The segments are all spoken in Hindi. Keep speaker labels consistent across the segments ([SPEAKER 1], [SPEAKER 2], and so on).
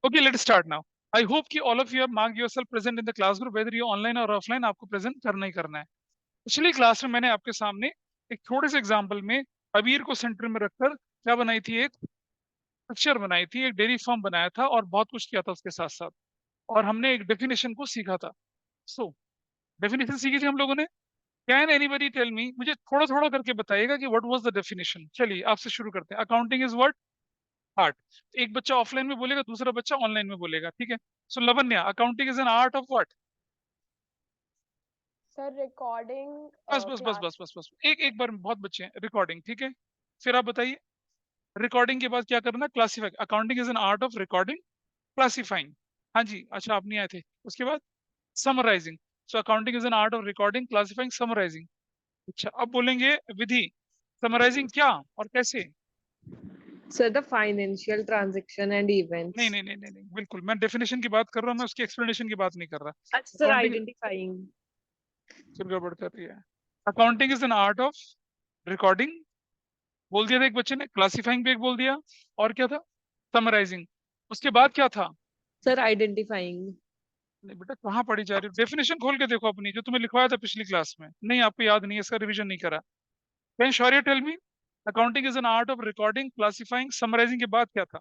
[SPEAKER 1] Okay, let's start now. I hope कि all of you have marked yourself present in the class group, whether you online or offline, आपको present करना ही करना है। पिछली क्लास में मैंने आपके सामने एक थोड़े से एग्जाम्पल में अबीर को सेंटर में रखकर क्या बनाई थी, एक पिक्चर बनाई थी, एक डेयरी फार्म बनाया था और बहुत कुछ किया था उसके साथ साथ, और हमने एक डेफिनेशन को सीखा था। सो डेफिनेशन सीखी थी हम लोगों ने। कैन एनीबडी टेल मी, मुझे थोड़ा थोड़ा करके बताइएगा कि व्हाट वाज द डेफिनेशन। चलिए आपसे शुरू करते हैं। Accounting is what? आर्ट। एक बच्चा ऑफलाइन में बोलेगा, दूसरा बच्चा ऑनलाइन में बोलेगा, ठीक है? So Lavanya, accounting is an art of what?
[SPEAKER 2] Sir recording
[SPEAKER 1] बस बस बस
[SPEAKER 2] क्लास।
[SPEAKER 1] बस बस बस एक एक बार में बहुत बच्चे हैं। रिकॉर्डिंग, ठीक है। फिर आप बताइए, रिकॉर्डिंग के बाद क्या करना? Classify. Accounting is an art of recording, classifying. हाँ जी, अच्छा आप नहीं आए थे। उसके बाद summarising. So accounting is an art of recording, classifying, summarising. अच्छा, अब बोलेंगे विधि। समराइजिंग क्या और कैसे?
[SPEAKER 3] Sir, the financial transaction and
[SPEAKER 1] नहीं
[SPEAKER 3] events.
[SPEAKER 1] नहीं नहीं नहीं नहीं, बिल्कुल मैं डेफिनेशन की बात कर रहा हूँ, मैं उसकी एक्सप्लेनेशन की बात नहीं कर रहा।
[SPEAKER 3] Sir,
[SPEAKER 1] accounting
[SPEAKER 3] identifying.
[SPEAKER 1] फिर गड़बड़ कर रही है। Accounting is an art of recording, बोल दिया था एक बच्चे ने। क्लासिफाइंग भी एक बोल दिया, और क्या था? समराइजिंग। उसके बाद क्या था?
[SPEAKER 3] Sir, identifying.
[SPEAKER 1] नहीं बेटा, कहाँ पढ़ी जा रही है? डेफिनेशन खोल के देखो अपनी, जो तुम्हें लिखवाया था पिछली क्लास में। नहीं, आपको याद नहीं है, इसका रिवीजन नहीं करा। Can Shaurya tell me, accounting is an art of recording, classifying, summarising के बाद क्या था?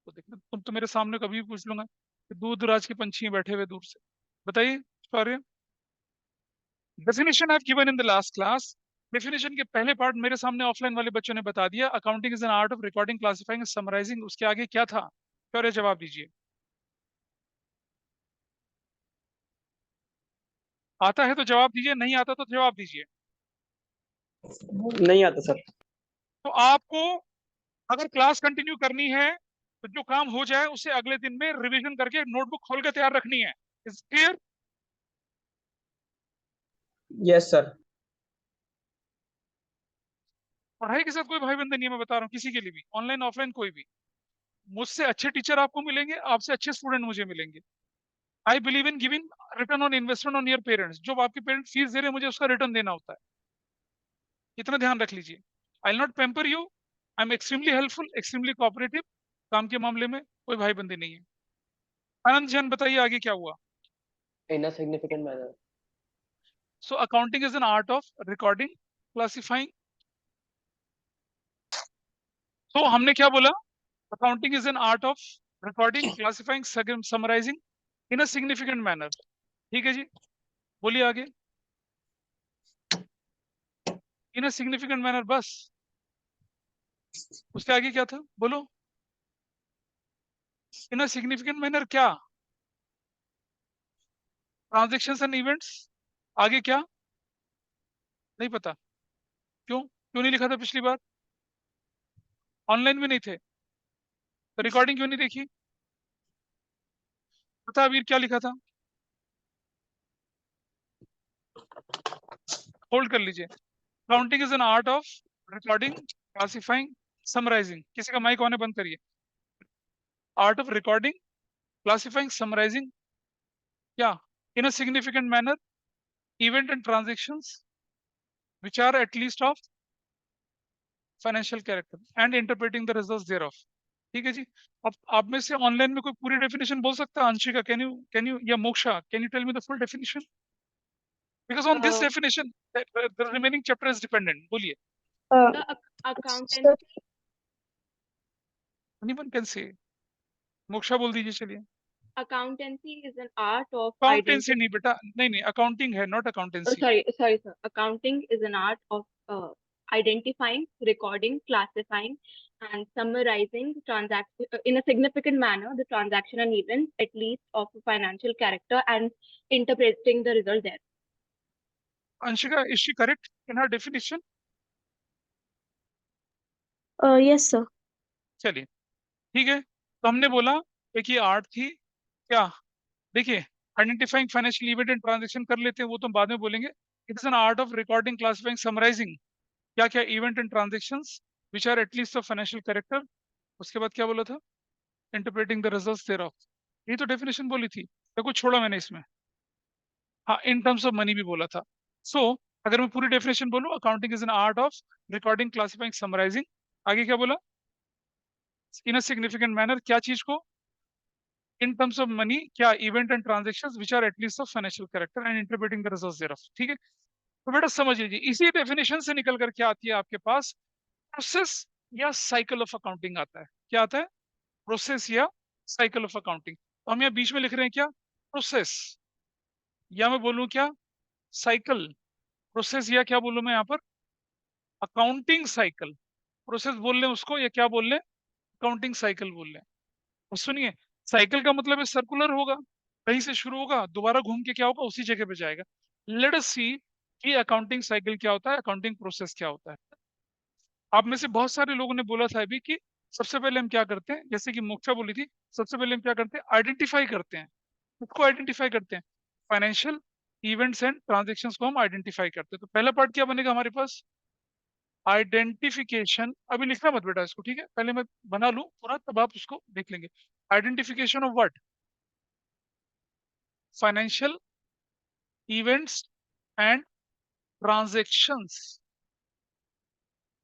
[SPEAKER 1] तो देखना, तुम तो मेरे सामने कभी भी पूछ लूंगा कि दूर दराज के पंछी हैं बैठे हुए दूर से। बताइए Shaurya. Definition I have given in the last class. Definition के पहले पार्ट मेरे सामने ऑफलाइन वाले बच्चों ने बता दिया। Accounting is an art of recording, classifying, summarising. उसके आगे क्या था? शौर्य जवाब दीजिए। आता है तो जवाब दीजिए, नहीं आता तो जवाब दीजिए।
[SPEAKER 4] नहीं आता सर।
[SPEAKER 1] तो आपको अगर क्लास कंटिन्यू करनी है तो जो काम हो जाए उसे अगले दिन में रिवीजन करके नोटबुक खोल के तैयार रखनी है। Is clear?
[SPEAKER 4] Yes sir.
[SPEAKER 1] पढ़ाई के साथ कोई भाई बंधन नहीं है, मैं बता रहा हूँ, किसी के लिए भी, ऑनलाइन ऑफलाइन कोई भी। मुझसे अच्छे टीचर आपको मिलेंगे, आपसे अच्छे स्टूडेंट मुझे मिलेंगे। I believe in giving return on investment on your parents. जो आपके पेरेंट्स फीस दे रहे हैं, मुझे उसका रिटर्न देना होता है। इतना ध्यान रख लीजिए। I will not pamper you, I am extremely helpful, extremely cooperative. काम के मामले में कोई भाई बंदी नहीं है। आनंद जैन, बताइए आगे क्या हुआ?
[SPEAKER 4] In a significant manner.
[SPEAKER 1] So accounting is an art of recording, classifying. तो हमने क्या बोला? Accounting is an art of recording, classifying, summarising in a significant manner. ठीक है जी, बोलिए आगे। इन अ सिग्निफिकेंट मैनर, बस। उसके आगे क्या था, बोलो। इन अ सिग्निफिकेंट मैनर क्या? Transactions and events. आगे क्या? नहीं पता। क्यों क्यों नहीं लिखा था पिछली बार? ऑनलाइन में नहीं थे तो रिकॉर्डिंग क्यों नहीं देखी? पता अबीर क्या लिखा था? होल्ड कर लीजिए। Counting is an art of recording, classifying, summarising. किसी का माइक ऑन है, बंद करिए। Art of recording, classifying, summarising क्या? In a significant manner, event and transactions which are at least of financial character and interpreting the results thereof। ठीक है जी। अब आप में से ऑनलाइन में कोई पूरी डेफिनेशन बोल सकता है? अंशिका, कैन यू या Moksha, can you tell me the full definition? Because on this
[SPEAKER 3] Uh,
[SPEAKER 1] definition the remaining chapter is dependent. बोलिए।
[SPEAKER 2] The accountancy.
[SPEAKER 1] Anyone can say. Moksha बोल दीजिए, चलिए।
[SPEAKER 2] Accountancy is an art of
[SPEAKER 1] accountancy नहीं बेटा, नहीं नहीं, अकाउंटिंग है, not accountancy.
[SPEAKER 2] sorry, sir. Accounting is an art of identifying, recording, classifying, and summarizing transaction in a significant manner the transaction and events, at least of a financial character, and interpreting the result there.
[SPEAKER 1] Anshika, is she correct in her definition?
[SPEAKER 2] Yes, sir.
[SPEAKER 1] चलिए, ठीक है। तो हमने बोला एक ये आर्ट थी क्या? देखिए, identifying financial event and transaction कर लेते हैं, वो तो हम बाद में बोलेंगे। It is an art of recording, classifying, summarising क्या क्या event and transactions which are at least of financial character. उसके बाद क्या बोला था? Interpreting the results thereof. ये तो डेफिनेशन बोली थी या कुछ छोड़ा मैंने इसमें? हाँ, इन टर्म्स ऑफ मनी भी बोला था। सो अगर मैं पूरी डेफिनेशन बोलूं, accounting is an art of recording, classifying, summarising. आगे क्या बोला? इन अ सिग्निफिकेंट मैनर, क्या चीज को? इन टर्म्स ऑफ मनी, क्या? Event and transactions which are at least of financial character and interpreting the results thereof. ठीक है, तो बेटा समझ लीजिए, इसी डेफिनेशन से निकल कर क्या आती है आपके पास? प्रोसेस या साइकिल ऑफ अकाउंटिंग आता है। क्या आता है? प्रोसेस या साइकिल ऑफ अकाउंटिंग। तो हम यहाँ बीच में लिख रहे हैं क्या? प्रोसेस, या मैं बोलूँ क्या? साइकिल। प्रोसेस या क्या बोलूँ मैं यहाँ पर? Accounting cycle. प्रोसेस बोल लें उसको या क्या बोल लें? अकाउंटिंग साइकिल बोल लें। और सुनिए, साइकिल का मतलब है सर्कुलर होगा, कहीं से शुरू होगा, दोबारा घूम के क्या होगा? उसी जगह पे जाएगा। लेट अस सी कि अकाउंटिंग साइकिल क्या होता है, अकाउंटिंग प्रोसेस क्या होता है। आप में से बहुत सारे लोगों ने बोला था अभी कि सबसे पहले हम क्या करते हैं, जैसे कि मोक्षा बोली थी, सबसे पहले हम क्या करते हैं? आइडेंटिफाई करते हैं। उसको आइडेंटिफाई करते हैं, फाइनेंशियल इवेंट्स एंड ट्रांजेक्शंस को हम आइडेंटिफाई करते हैं। तो पहला पार्ट क्या बनेगा हमारे पास? आइडेंटिफिकेशन। अभी लिखना मत बेटा इसको, ठीक है, पहले मैं बना लूं पूरा, तब आप उसको देख लेंगे। Identification of what? Financial events and transactions.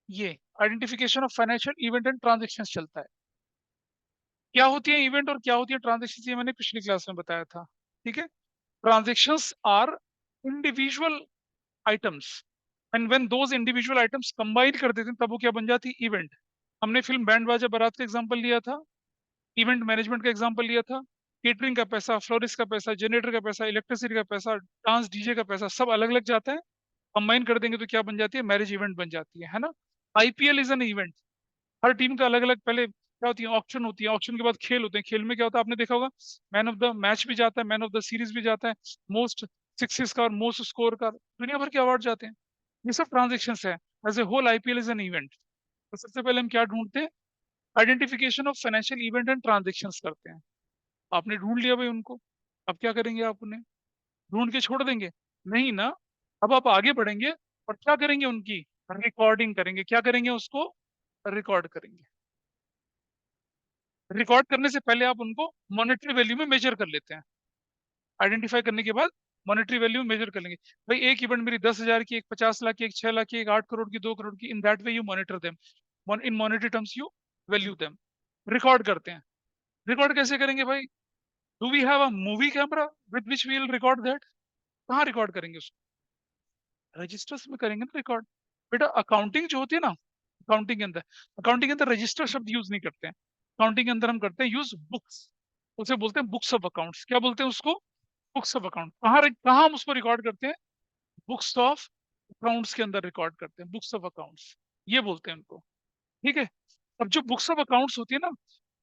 [SPEAKER 1] ये identification of financial event and transactions चलता है। क्या होती है इवेंट और क्या होती है ट्रांजेक्शंस, ये मैंने पिछली क्लास में बताया था। ठीक है, transactions are individual items, and when those individual items combine कर देते हैं तब वो क्या बन जाती है? इवेंट। हमने फिल्म बैंड बाजा बारात का एग्जांपल लिया था, इवेंट मैनेजमेंट का एग्जांपल लिया था, केटरिंग का पैसा, फ्लोरिस्ट का पैसा, जनरेटर का पैसा, इलेक्ट्रिसिटी का पैसा, डांस डीजे का पैसा, सब अलग अलग जाता है, कंबाइन कर देंगे तो क्या बन जाती है? मैरिज इवेंट बन जाती है ना। IPL is an event. Her team का अलग अलग, पहले क्या होती है? ऑक्शन होती है, ऑक्शन के बाद खेल होते हैं, खेल में क्या होता है आपने देखा होगा, मैन ऑफ द मैच भी जाता है, मैन ऑफ द सीरीज भी जाता है, मोस्ट सिक्सेस का और मोस्ट स्कोर का, दुनिया भर के अवार्ड जाते हैं। ये सब ट्रांजेक्शन है। As a whole IPL is an event. तो सबसे पहले हम क्या ढूंढते हैं? Identification of financial event and transaction करते हैं। आपने ढूंढ लिया भाई उनको, अब क्या करेंगे? आप उन्हें ढूंढ के छोड़ देंगे? नहीं ना, अब आप आगे बढ़ेंगे और क्या करेंगे? उनकी रिकॉर्डिंग करेंगे। क्या करेंगे? उसको रिकॉर्ड करेंगे। रिकॉर्ड करने से पहले आप उनको मॉनेटरी वैल्यू में मेजर कर लेते हैं। आइडेंटिफाई करने के बाद मॉनेटरी वैल्यू में मेजर कर लेंगे। भाई एक इवेंट मेरी 10,000 की, एक 50 लाख की, एक 6 लाख की, एक 8 करोड़ की, 2 करोड़ की, in that way you monitor them, in monetary terms you value them. Record करते हैं। रिकॉर्ड कैसे करेंगे भाई? Do we have a movie camera with which we will record that? कहाँ रिकॉर्ड करेंगे उसको? रजिस्टर्स में करेंगे ना रिकॉर्ड। बेटा अकाउंटिंग जो होती है ना, अकाउंटिंग के अंदर रजिस्टर शब्द यूज नहीं करते हैं। अकाउंटिंग के अंदर हम करते हैं यूज बुक्स। उसे बोलते हैं बुक्स ऑफ अकाउंट्स। क्या बोलते हैं उसको? Books of account. कहाँ हम उसको रिकॉर्ड करते हैं? बुक्स ऑफ अकाउंट्स के अंदर रिकॉर्ड करते हैं, बुक्स ऑफ अकाउंट्स ये बोलते हैं उनको। ठीक है, अब जो बुक्स ऑफ अकाउंट्स होती है ना,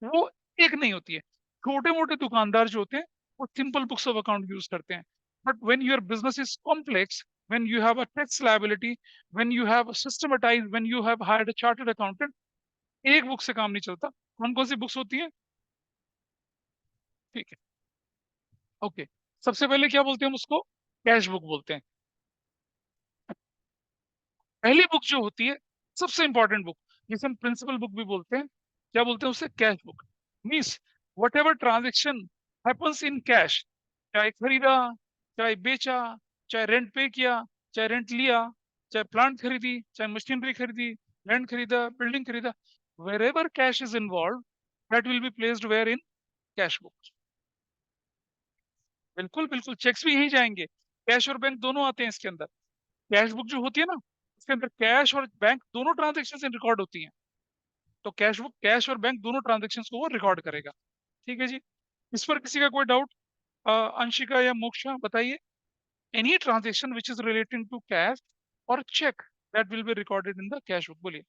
[SPEAKER 1] वो एक नहीं होती है। छोटे मोटे दुकानदार जो होते हैं वो simple books of account use करते हैं, but when your business is complex, when you have a tax liability, when you have systematized, when you have hired a chartered accountant, एक बुक से काम नहीं चलता। कौन कौन सी बुक्स होती है? ठीक है, ओके। सबसे पहले क्या बोलते हैं हम उसको? कैश बुक बोलते हैं। पहली बुक जो होती है, सबसे इंपॉर्टेंट बुक, जिसे हम प्रिंसिपल बुक भी बोलते हैं, क्या बोलते हैं उसे? Cash book. Means what ever transaction happens in cash, चाहे खरीदा, चाहे बेचा, चाहे रेंट पे किया, चाहे रेंट लिया, चाहे प्लांट खरीदी, चाहे मशीनरी खरीदी, लैंड खरीदा, बिल्डिंग खरीदा, wherever cash is involved, that will be placed where? In cash book। बिल्कुल बिल्कुल, चेक्स भी यहीं जाएंगे। कैश और बैंक दोनों आते हैं इसके अंदर। कैश बुक जो होती है ना, उसके अंदर कैश और बैंक दोनों ट्रांजेक्शन रिकॉर्ड होती हैं। तो कैश बुक कैश और बैंक दोनों ट्रांजेक्शन को वो रिकॉर्ड करेगा। ठीक है जी, इस पर किसी का कोई डाउट? अंशिका या मोक्षा बताइए। Any transaction which is relating to cash और cheque, that will be recorded in the cash book. बोलिए।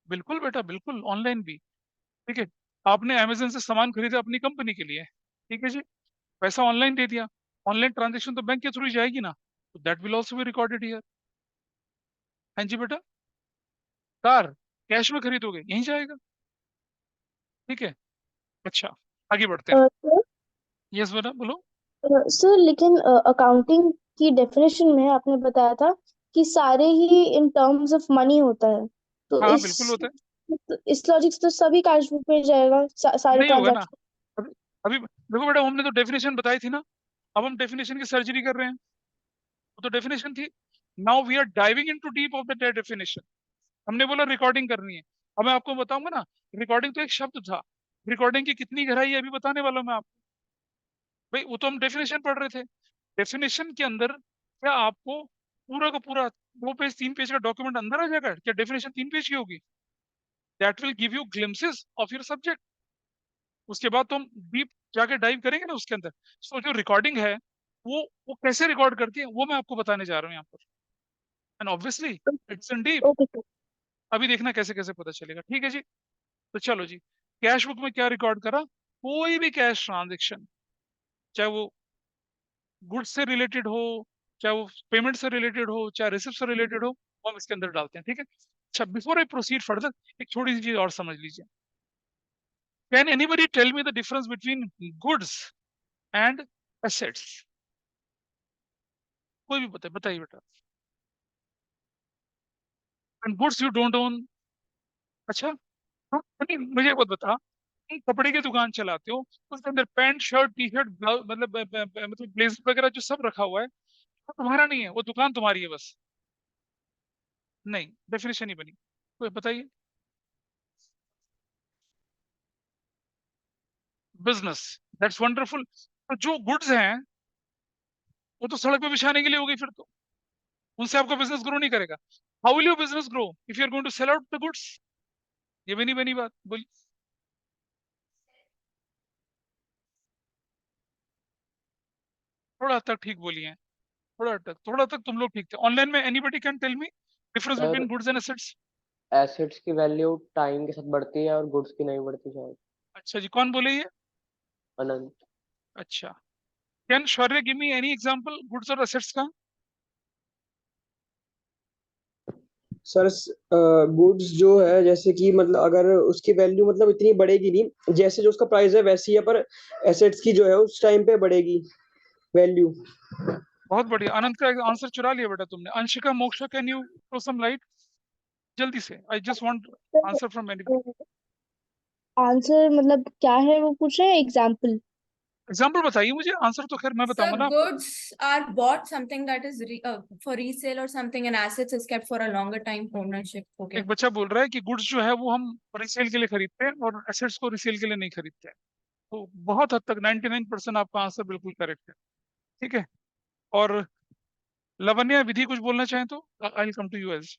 [SPEAKER 1] बिल्कुल बेटा, बिल्कुल, ऑनलाइन भी। ठीक है, आपने अमेजन से सामान खरीदा अपनी कंपनी के लिए, ठीक है जी, पैसा ऑनलाइन दे दिया, ऑनलाइन ट्रांजेक्शन तो बैंक के थ्रू ही जाएगी ना, तो that will also be recorded here. हाँ जी बेटा, कार कैश में खरीदोगे यहीं जाएगा। ठीक है, अच्छा आगे बढ़ते हैं।
[SPEAKER 5] सर
[SPEAKER 1] यस बेटा बोलो।
[SPEAKER 5] सर लेकिन अकाउंटिंग की डेफिनेशन में आपने बताया था कि सारे ही इन टर्म्स ऑफ मनी होता है, तो
[SPEAKER 1] हाँ बिल्कुल होता है।
[SPEAKER 5] इस लॉजिक से तो सभी कैश बुक में जाएगा, सारे
[SPEAKER 1] नहीं होगा ना,
[SPEAKER 5] ट्रांजैक्शन।
[SPEAKER 1] अभी अभी देखो बेटा, हमने तो डेफिनेशन बताई थी ना, अब हम डेफिनेशन की सर्जरी कर रहे हैं। वो तो डेफिनेशन थी, now we are diving into deep of the definition. हमने बोला रिकॉर्डिंग करनी है, अब मैं आपको बताऊंगा ना, रिकॉर्डिंग तो एक शब्द था, रिकॉर्डिंग की कितनी गहराई है अभी बताने वाला हूं मैं आपको। भाई वो तो हम डेफिनेशन पढ़ रहे थे, डेफिनेशन के अंदर क्या आपको पूरा का पूरा 2 पेज 3 पेज का डॉक्यूमेंट अंदर आ जाएगा? क्या डेफिनेशन 3 पेज की होगी? That will give you glimpses of your subject. उसके बाद तो हम डीप जाके डाइव करेंगे ना उसके अंदर। सो जो रिकॉर्डिंग है वो कैसे रिकॉर्ड करती है वो मैं आपको बताने जा रहा हूँ यहाँ पर। And obviously it's in deep.
[SPEAKER 5] Okay sir.
[SPEAKER 1] अभी देखना कैसे कैसे पता चलेगा, ठीक है जी। तो चलो जी, कैश बुक में क्या रिकॉर्ड करा? कोई भी कैश ट्रांजेक्शन, चाहे वो गुड्स से रिलेटेड हो, चाहे वो पेमेंट से रिलेटेड हो, चाहे रिसिप्ट से रिलेटेड हो, वो हम इसके अंदर डालते हैं, ठीक है। अच्छा, बिफोर आई प्रोसीड फर्दर, एक छोटी सी चीज और समझ लीजिए। Can anybody tell me the difference between goods and assets? कोई भी बताइए बेटा। And goods you don't own. अच्छा, मुझे एक बात बता, तुम कपड़े की दुकान चलाते हो, उसके अंदर पैंट शर्ट टी शर्ट मतलब मतलब ब्लेजर वगैरह जो सब रखा हुआ है, वो तुम्हारा नहीं है, वो दुकान तुम्हारी है बस। नहीं, डेफिनेशन ही बनी। कोई बताइए। Business, that's wonderful. तो जो गुड्स हैं वो तो सड़क पे बिछाने के लिए हो गई, फिर तो उनसे आपका बिजनेस ग्रो नहीं करेगा। How will your business grow if you are going to sell out the goods? ये भी नहीं बनी बात, बोलिए। थोड़ा हद तक ठीक बोली है, थोड़ा तक तुम लोग ठीक थे। ऑनलाइन में anybody can tell me difference
[SPEAKER 4] sir
[SPEAKER 1] between goods and assets?
[SPEAKER 4] Assets की वैल्यू टाइम के साथ बढ़ती है और गुड्स की नहीं बढ़ती शायद।
[SPEAKER 1] अच्छा जी, कौन बोले ये?
[SPEAKER 4] अनंत।
[SPEAKER 1] अच्छा, can Shaurya give me any example goods और एसेट्स का?
[SPEAKER 6] सर गुड्स जो है जैसे कि मतलब अगर उसकी वैल्यू मतलब इतनी बढ़ेगी नहीं, जैसे जो उसका प्राइस है वैसी है, पर एसेट्स की जो है उस टाइम पे बढ़ेगी वैल्यू।
[SPEAKER 1] बहुत बढ़िया, अनंत का आंसर चुरा लिया बेटा तुमने। Anshika, Moksha, can you throw some light जल्दी से? I just want answer from any.
[SPEAKER 5] Answer मतलब क्या है वो पूछ रहे हैं, एग्जाम्पल?
[SPEAKER 1] एग्जांपल बताइए मुझे, आंसर तो खैर मैं
[SPEAKER 7] Sir,
[SPEAKER 1] बताऊंगा ना आपको।
[SPEAKER 7] goods are bought something that is for resale or something, and assets is kept for a longer time ownership. Okay.
[SPEAKER 1] एक बच्चा बोल रहा है कि गुड्स जो है वो हम रिसेल के लिए खरीदते हैं और एसेट्स को रिसेल के लिए नहीं खरीदते हैं। तो बहुत हद तक 99% आपका आंसर बिल्कुल करेक्ट है, ठीक है। और लवन्या, विधि कुछ बोलना चाहें तो I will come to you as.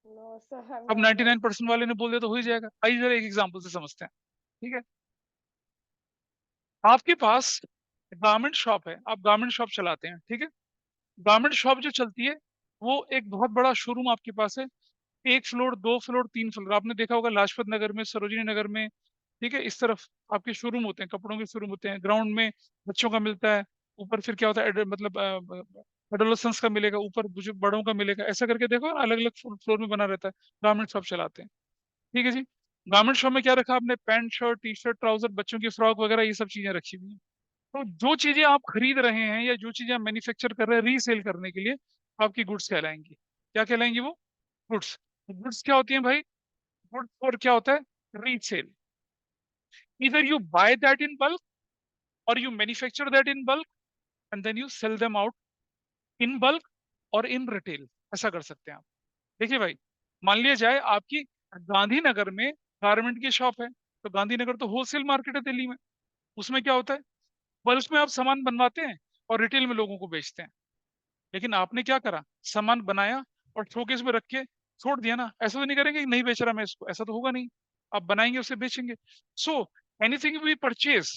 [SPEAKER 3] No, sir, I'm
[SPEAKER 1] अब
[SPEAKER 3] not right.
[SPEAKER 1] 99% वाले ने बोल दिया तो हो ही जाएगा। आइए जरा एक एग्जांपल से समझते हैं, ठीक है। आपके पास गारमेंट शॉप है, आप गारमेंट शॉप चलाते हैं, ठीक है। गारमेंट शॉप जो चलती है वो एक बहुत बड़ा शोरूम आपके पास है, 1 फ्लोर 2 फ्लोर 3 फ्लोर। आपने देखा होगा लाजपत नगर में, सरोजिनी नगर में, ठीक है, इस तरफ आपके शोरूम होते हैं, कपड़ों के शोरूम होते हैं। ग्राउंड में बच्चों का मिलता है, ऊपर फिर क्या होता है मतलब एडोलसेंस का मिलेगा, ऊपर बड़ों का मिलेगा, ऐसा करके देखो अलग अलग फ्लोर में बना रहता है। गारमेंट शॉप चलाते हैं, ठीक है जी। गारमेंट शॉप में क्या रखा आपने? Pant shirt T shirt trouser, बच्चों की फ्रॉक वगैरह, ये सब चीजें रखी हुई हैं। तो जो चीजें आप खरीद रहे हैं या जो चीजें आप मैन्युफैक्चर कर रहे हैं रीसेल करने के लिए, आपकी गुड्स कहलाएंगी। क्या कहलाएंगी वो? गुड्स। गुड्स क्या होती हैं भाई? गुड्स और क्या होता है? रीसेल। इधर you buy that in bulk और you manufacture that in bulk and then you sell them out in bulk और इन रिटेल। ऐसा कर सकते हैं आप। देखिए भाई, मान लिया जाए आपकी गांधीनगर में गारमेंट की शॉप है, तो गांधीनगर तो होलसेल मार्केट है दिल्ली में। उसमें क्या होता है? बल्क में आप सामान बनवाते हैं और रिटेल में लोगों को बेचते हैं। लेकिन आपने क्या करा? सामान बनाया और शोकेस में रख के छोड़ दिया ना। ऐसा तो नहीं करेंगे कि नहीं बेच रहा मैं इसको, ऐसा तो होगा नहीं। आप बनाएंगे उसे बेचेंगे। सो एनीथिंग वी परचेज,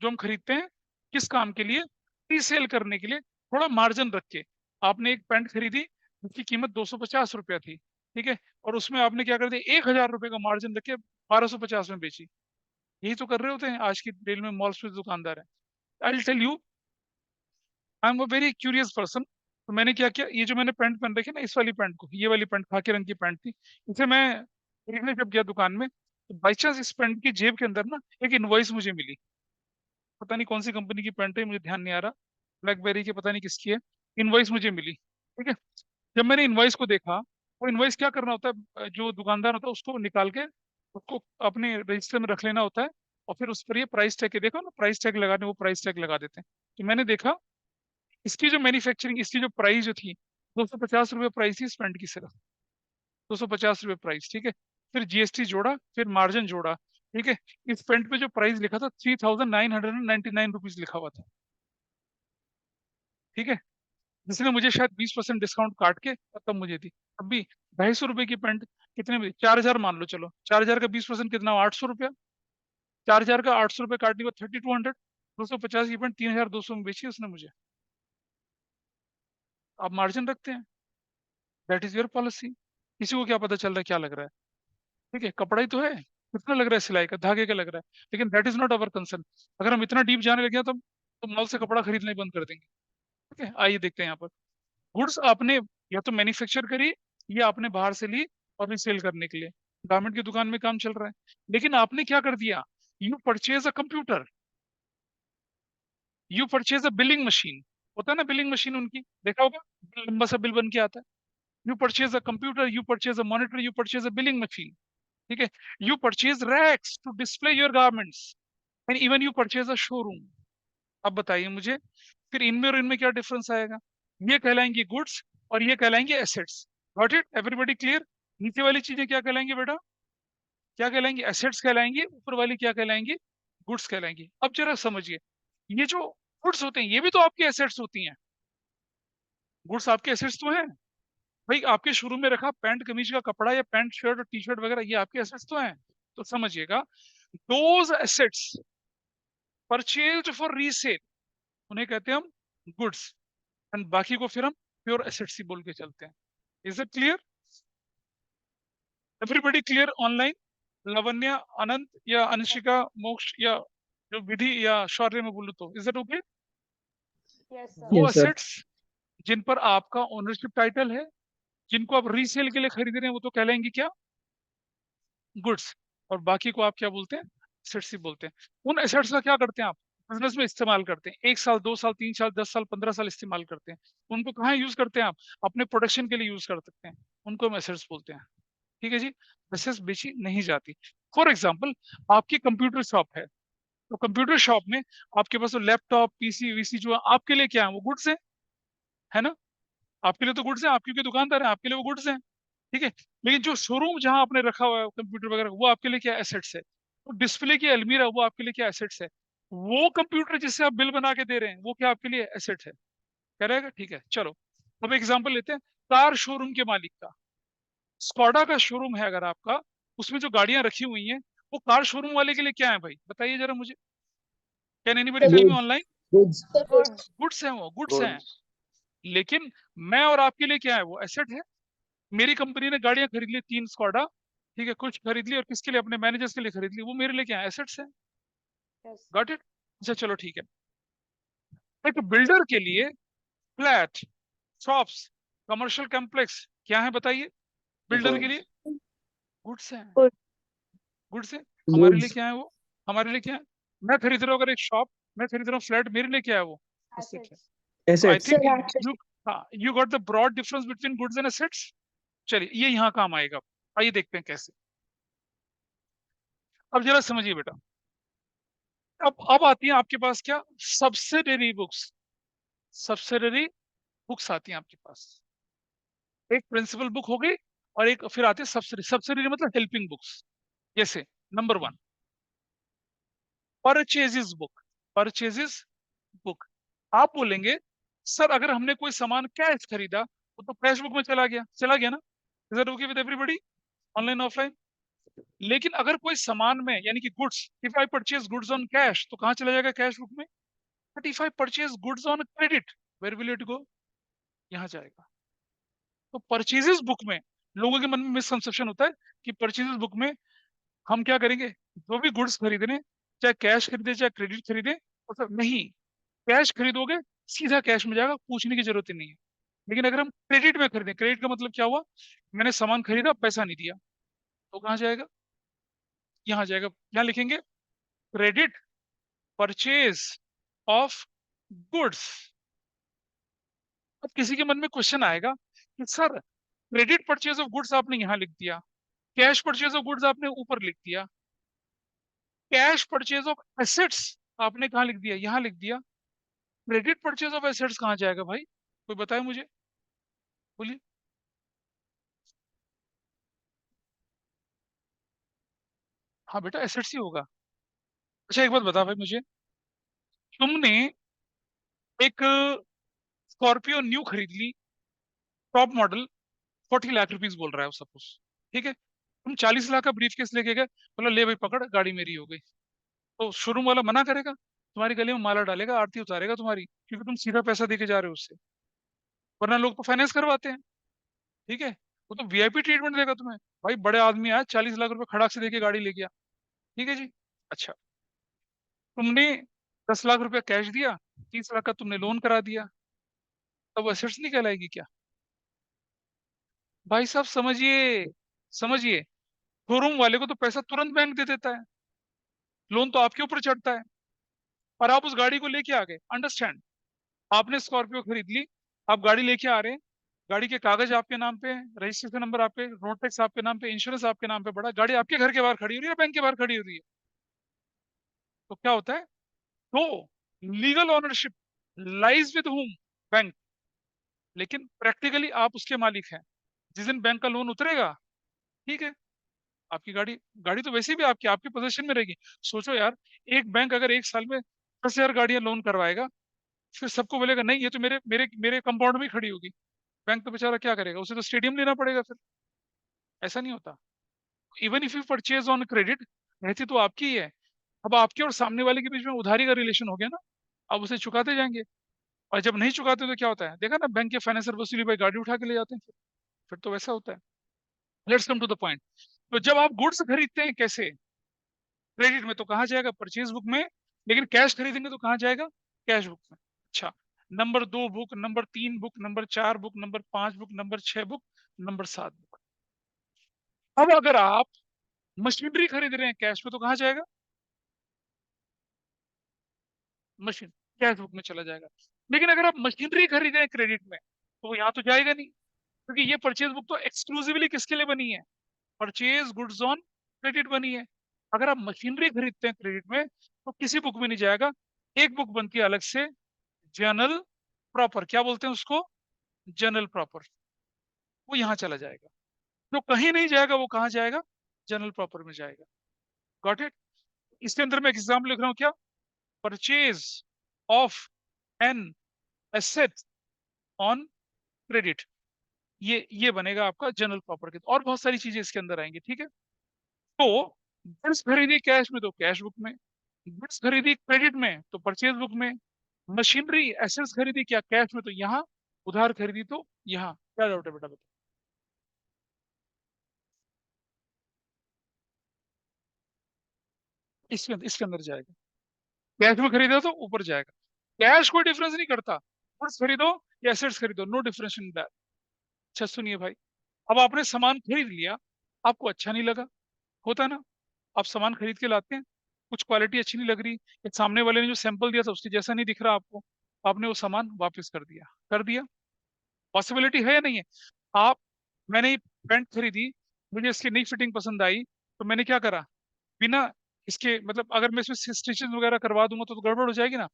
[SPEAKER 1] जो हम खरीदते हैं किस काम के लिए? रीसेल करने के लिए, थोड़ा मार्जिन रख के। आपने एक पैंट खरीदी जिसकी कीमत 250 रुपया थी, ठीक है, और उसमें आपने क्या कर दिया? 1000 रुपये का मार्जिन रख के 1250 में बेची। यही तो कर रहे होते हैं आज की डेट में मॉल्स में दुकानदार है। I will tell you, I am a very curious person. तो मैंने क्या किया, ये जो मैंने पैंट पहन रखी है ना, इस वाली पैंट को, ये वाली पैंट खाकी रंग की पैंट थी, इसे मैं खरीदने जब गया दुकान में, तो बाई चांस इस पैंट की जेब के अंदर ना एक इनवॉइस मुझे मिली। पता नहीं कौन सी कंपनी की पैंट है, मुझे ध्यान नहीं आ रहा, ब्लैकबेरी की पता नहीं किसकी है। इनवॉइस मुझे मिली, ठीक है। जब मैंने इनवॉइस को देखा, वो इनवॉइस क्या करना होता है, जो दुकानदार होता है उसको निकाल के उसको अपने रजिस्टर में रख लेना होता है, और फिर उस पर ये प्राइस टैग के, देखो ना प्राइस टैग लगाने, वो प्राइस टैग लगा देते हैं। तो मैंने देखा इसकी जो मैन्युफैक्चरिंग, इसकी जो प्राइस जो थी, 250 रुपये प्राइस थी इस पैंट की सिर्फ। ₹250 प्राइस, ठीक है। फिर जीएसटी जोड़ा, फिर मार्जिन जोड़ा, ठीक है। इस पेंट पे जो प्राइस लिखा था 3999 रुपीज लिखा हुआ था, ठीक है। जिसने मुझे शायद 20% डिस्काउंट काट के और तब मुझे दी। अब भी ₹250 की पेंट कितने में? 4000 मान लो, चलो 4000 का 20% कितना हुआ? ₹800। 4000 का ₹800 काटने को 3200, 250 की पेंट 3200 में बेची उसने मुझे। आप मार्जिन रखते हैं, दैट इज योर पॉलिसी। किसी को क्या पता चल रहा है क्या लग रहा है, ठीक है। कपड़ा ही तो है, कितना लग रहा है सिलाई का, धागे का लग रहा है, लेकिन that is not our concern. अगर हम इतना डीप जाने लगे तो मॉल से कपड़ा खरीदना ही बंद कर देंगे, ठीक है। आइए देखते हैं यहाँ पर। गुड्स आपने या तो मैन्युफैक्चर करी या आपने बाहर से ली और रिसेल करने के लिए, गारमेंट की दुकान में काम चल रहा है। लेकिन आपने क्या कर दिया? You purchase a computer, you purchase a billing machine. होता है ना बिलिंग मशीन, उनकी देखा होगा, लंबा सा बिल बन के आता है। You purchase a computer, you purchase a monitor, you purchase a billing machine, ठीक है। You purchase racks to display your garments, and even you purchase a showroom. अब बताइए मुझे, फिर इनमें और इनमें क्या डिफरेंस आएगा? ये कहलाएंगे गुड्स और ये कहलाएंगे assets. Got it? Everybody clear? नीचे वाली चीजें क्या कहलाएंगी बेटा? क्या कहलाएंगी? एसेट्स कहलाएंगी। ऊपर वाली क्या कहलाएंगी? गुड्स कहलाएंगी। अब जरा समझिए, ये जो गुड्स होते हैं ये भी तो आपकी एसेट्स होती हैं। गुड्स आपके एसेट्स तो हैं भाई। आपके शोरूम में रखा पैंट कमीज का कपड़ा या पैंट शर्ट और टी शर्ट वगैरह, ये आपके एसेट्स तो हैं। तो समझिएगा, those assets purchased for resale, उन्हें कहते हैं हम गुड्स, एंड बाकी को फिर हम प्योर एसेट्स ही बोल के चलते हैं। Is it clear? Everybody clear online? Lavanya, Anant या अंशिका, मोक्ष या जो विधि या शौर्य में बोलूं तो, is it okay?
[SPEAKER 3] Yes, sir.
[SPEAKER 1] वो
[SPEAKER 6] Yes, sir.
[SPEAKER 1] एसेट्स जिन पर आपका ओनरशिप टाइटल है, जिनको आप रीसेल के लिए खरीद रहे हैं, वो तो कहलाएंगे क्या? गुड्स। और बाकी को आप क्या बोलते हैं? एसेट्स ही बोलते हैं। उन एसेट्स का क्या करते हैं आप? बिजनेस में इस्तेमाल करते हैं। 1 साल, 2 साल, 3 साल, 10 साल, 15 साल इस्तेमाल करते हैं। उनको कहाँ यूज करते हैं आप? अपने प्रोडक्शन के लिए यूज कर सकते हैं। उनको हम एसेट्स बोलते हैं, ठीक है जी। एसेट्स बेची नहीं जाती। फॉर एग्जाम्पल, आपकी कंप्यूटर शॉप है, तो कंप्यूटर शॉप में आपके पास तो लैपटॉप, पीसी वीसी जो है आपके लिए क्या है? वो गुड्स है ना? आपके लिए तो गुड्स है, आप क्योंकि दुकानदार है, आपके लिए वो गुड्स है, ठीक है। लेकिन जो शोरूम जहां आपने रखा हुआ है कंप्यूटर वगैरह, वो आपके लिए क्या एसेट्स है? तो डिस्प्ले की अलमीरा, वो आपके लिए क्या एसेट्स है? वो कंप्यूटर जिससे आप बिल बना के दे रहे हैं, वो क्या आपके लिए एसेट है? कह रहेगा, ठीक है। चलो अब एग्जांपल लेते हैं कार शोरूम के मालिक का। स्कॉडा का शोरूम है अगर आपका, उसमें जो गाड़ियां रखी हुई हैं, वो कार शोरूम वाले के लिए क्या है भाई? बताइए जरा मुझे। Can anybody tell me
[SPEAKER 6] Goods.
[SPEAKER 1] Online?
[SPEAKER 6] Goods.
[SPEAKER 3] Good.
[SPEAKER 1] Goods हैं, वो गुड्स हैं।
[SPEAKER 4] गुड्स।
[SPEAKER 1] लेकिन मैं और आपके लिए क्या है? वो एसेट है। मेरी कंपनी ने गाड़ियां खरीद ली 3 स्कॉडा, ठीक है, कुछ खरीद ली और किसके लिए? अपने मैनेजर्स के लिए खरीद ली। वो मेरे लिए क्या है? एसेट्स है।
[SPEAKER 3] Yes.
[SPEAKER 1] Got it? अच्छा चलो ठीक है। एक बिल्डर के लिए फ्लैट, शॉप्स, कमर्शियल कॉम्प्लेक्स क्या है बताइए? बिल्डर के
[SPEAKER 4] गुड्स।
[SPEAKER 1] लिए गुड्स है।
[SPEAKER 5] Good.
[SPEAKER 1] गुड्स है। हमारे लिए
[SPEAKER 6] Goods.
[SPEAKER 1] क्या है वो? हमारे लिए क्या है? मैं खरीद रहा हूँ अगर एक शॉप, मैं खरीद रहा हूँ फ्लैट, मेरे लिए क्या है वो? एसेट है।
[SPEAKER 3] Assets.
[SPEAKER 1] तो I
[SPEAKER 6] Assets.
[SPEAKER 5] Sir,
[SPEAKER 1] think
[SPEAKER 5] assets.
[SPEAKER 1] You, हाँ, you got the broad difference between goods and assets. चलिए ये यहाँ काम आएगा। आइए देखते हैं कैसे। अब जरा समझिए बेटा, अब आती है आपके पास क्या? Subsidiary books. सब्सिडरी बुक्स आती हैं आपके पास। एक प्रिंसिपल बुक हो गई और एक फिर आती है सब्सिडरी। सब्सिडरी मतलब हेल्पिंग बुक्स। जैसे number 1, purchases book. Purchases book, आप बोलेंगे सर अगर हमने कोई सामान कैश खरीदा, वो तो कैश बुक में चला गया ना? Is that okay with everybody, online offline? लेकिन अगर कोई सामान में, यानी कि goods, if I purchase goods on cash, तो कहाँ चला जाएगा? कैश बुक में। But if I purchase goods on credit, where will it go? यहाँ जाएगा। तो परचेजेस बुक में लोगों के मन में मिसकंसेप्शन होता है कि परचेजेस बुक में हम क्या करेंगे? जो भी गुड्स खरीदने, चाहे कैश खरीदे चाहे क्रेडिट खरीदे, मतलब नहीं, कैश खरीदोगे सीधा कैश में जाएगा, पूछने की जरूरत ही नहीं है। लेकिन अगर हम क्रेडिट में खरीदें, क्रेडिट का मतलब क्या हुआ? मैंने सामान खरीदा, पैसा नहीं दिया, तो कहाँ जाएगा? यहाँ जाएगा। यहाँ लिखेंगे क्रेडिट परचेज ऑफ गुड्स। अब किसी के मन में क्वेश्चन आएगा कि sir credit purchase of goods आपने यहाँ लिख दिया, कैश परचेज ऑफ गुड्स आपने ऊपर लिख दिया, कैश परचेज ऑफ एसेट्स आपने कहाँ लिख दिया? यहाँ लिख दिया। क्रेडिट परचेज ऑफ एसेट्स कहाँ जाएगा भाई? कोई बताए मुझे, बोलिए। हाँ बेटा एसेट्स ही होगा। अच्छा एक बात बता भाई मुझे, तुमने एक स्कॉर्पियो न्यू खरीद ली, टॉप मॉडल, 40 लाख रुपीज बोल रहा है सपोज, ठीक है। तुम 40 लाख का ब्रीफ केस लेके गए, बोला ले भाई पकड़, गाड़ी मेरी हो गई। तो शोरूम वाला मना करेगा, तुम्हारी गले में माला डालेगा, आरती उतारेगा तुम्हारी, क्योंकि तुम सीधा पैसा देके जा रहे हो उससे। वरना लोग तो फाइनेंस करवाते हैं, ठीक है। वो तो वीआईपी ट्रीटमेंट देगा तुम्हें, भाई बड़े आदमी आया 40 लाख रुपए खड़ाक से देके गाड़ी ले गया, ठीक है जी। अच्छा, तुमने 10 लाख रुपया कैश दिया, 30 लाख का तुमने लोन करा दिया, तब एसेट्स नहीं कहलाएगी क्या? भाई साहब समझिए, समझिए, शोरूम वाले को तो पैसा तुरंत बैंक दे देता है, लोन तो आपके ऊपर चढ़ता है, और आप उस गाड़ी को लेके आ गए। अंडरस्टैंड, आपने स्कॉर्पियो खरीद ली, आप गाड़ी लेके आ रहे हैं, गाड़ी के कागज आपके नाम पे हैं, रजिस्ट्रेशन नंबर आपके, रोड टैक्स आपके नाम पे, इंश्योरेंस आपके नाम पे पड़ा, गाड़ी आपके घर के बाहर खड़ी हो रही है, बैंक के बाहर खड़ी हो रही है। तो क्या होता है, तो legal ownership lies with whom, bank, लेकिन प्रैक्टिकली आप उसके मालिक हैं। जिस दिन बैंक का लोन उतरेगा, ठीक है, आपकी गाड़ी, गाड़ी तो वैसे भी आपकी आपके पोजीशन में रहेगी। सोचो यार, एक बैंक अगर एक साल में 10,000 गाड़ियां लोन करवाएगा, फिर सबको बोलेगा नहीं ये तो मेरे मेरे मेरे कंपाउंड में ही खड़ी होगी, बैंक तो बेचारा क्या करेगा, उसे तो स्टेडियम लेना पड़ेगा फिर। ऐसा नहीं होता। Even if you purchase on credit, रहती तो आपकी ही है, अब आपके और सामने वाले के बीच में उधारी का रिलेशन हो गया ना, अब उसे चुकाते जाएंगे, और जब नहीं चुकाते तो क्या होता है, देखा ना, बैंक के फाइनेंसर वसूली भाई गाड़ी उठा के ले जाते हैं, फिर तो वैसा होता है। Let's come to the point. तो जब आप गुड्स खरीदते हैं कैसे, क्रेडिट में, तो कहाँ जाएगा, परचेज बुक में, लेकिन कैश खरीदेंगे तो कहाँ जाएगा, कैश बुक में। अच्छा, number 2 book, number 3 book, number 4 book, number 5 book, number 6 book, number 7 book. अब अगर आप मशीनरी खरीद रहे हैं कैश में तो कहाँ जाएगा, मशीन, कैश बुक में चला जाएगा। लेकिन अगर आप मशीनरी खरीद रहे हैं क्रेडिट में, तो वो यहाँ तो जाएगा नहीं, क्योंकि ये परचेज बुक तो एक्सक्लूसिवली किसके लिए बनी है, परचेज गुड्स ऑन क्रेडिट बनी है। अगर आप मशीनरी खरीदते हैं क्रेडिट में, तो किसी बुक में नहीं जाएगा, एक बुक बनती है अलग से, जनरल प्रॉपर, क्या बोलते हैं उसको, जनरल प्रॉपर, वो यहाँ चला जाएगा। जो कहीं नहीं जाएगा वो कहाँ जाएगा, जनरल प्रॉपर में जाएगा। Got it. इसके अंदर मैं एग्जाम्पल लिख रहा हूँ क्या, purchase of an asset on credit, ये बनेगा आपका जनरल प्रॉपर के। और बहुत सारी चीजें इसके अंदर आएंगी, ठीक है। तो गुड्स खरीदी कैश में तो कैश बुक में, गुड्स खरीदी क्रेडिट में तो परचेज बुक में, मशीनरी एसेट्स खरीदी क्या कैश में तो यहाँ, उधार खरीदी तो यहाँ। क्या डाउट है बेटा, बताओ। इसके अंदर जाएगा, कैश में खरीदा तो ऊपर जाएगा, कैश कोई डिफरेंस नहीं करता, गुड्स खरीदो या एसेट्स खरीदो, नो डिफरेंस इन दैट। अच्छा सुनिए भाई, अब आपने सामान खरीद लिया, आपको अच्छा नहीं लगा, होता है ना, आप सामान खरीद के लाते हैं, कुछ क्वालिटी अच्छी नहीं लग रही, या सामने वाले ने जो सैंपल दिया था उसके जैसा नहीं दिख रहा आपको, आपने वो सामान वापस कर दिया, कर दिया, पॉसिबिलिटी है या नहीं है। आप, मैंने ये पैंट खरीदी, मुझे इसकी नई फिटिंग पसंद आई, तो मैंने क्या करा, बिना इसके, मतलब अगर मैं इसमें स्टिचेस वगैरह करवा दूंगा तो गड़बड़ हो जाएगी ना,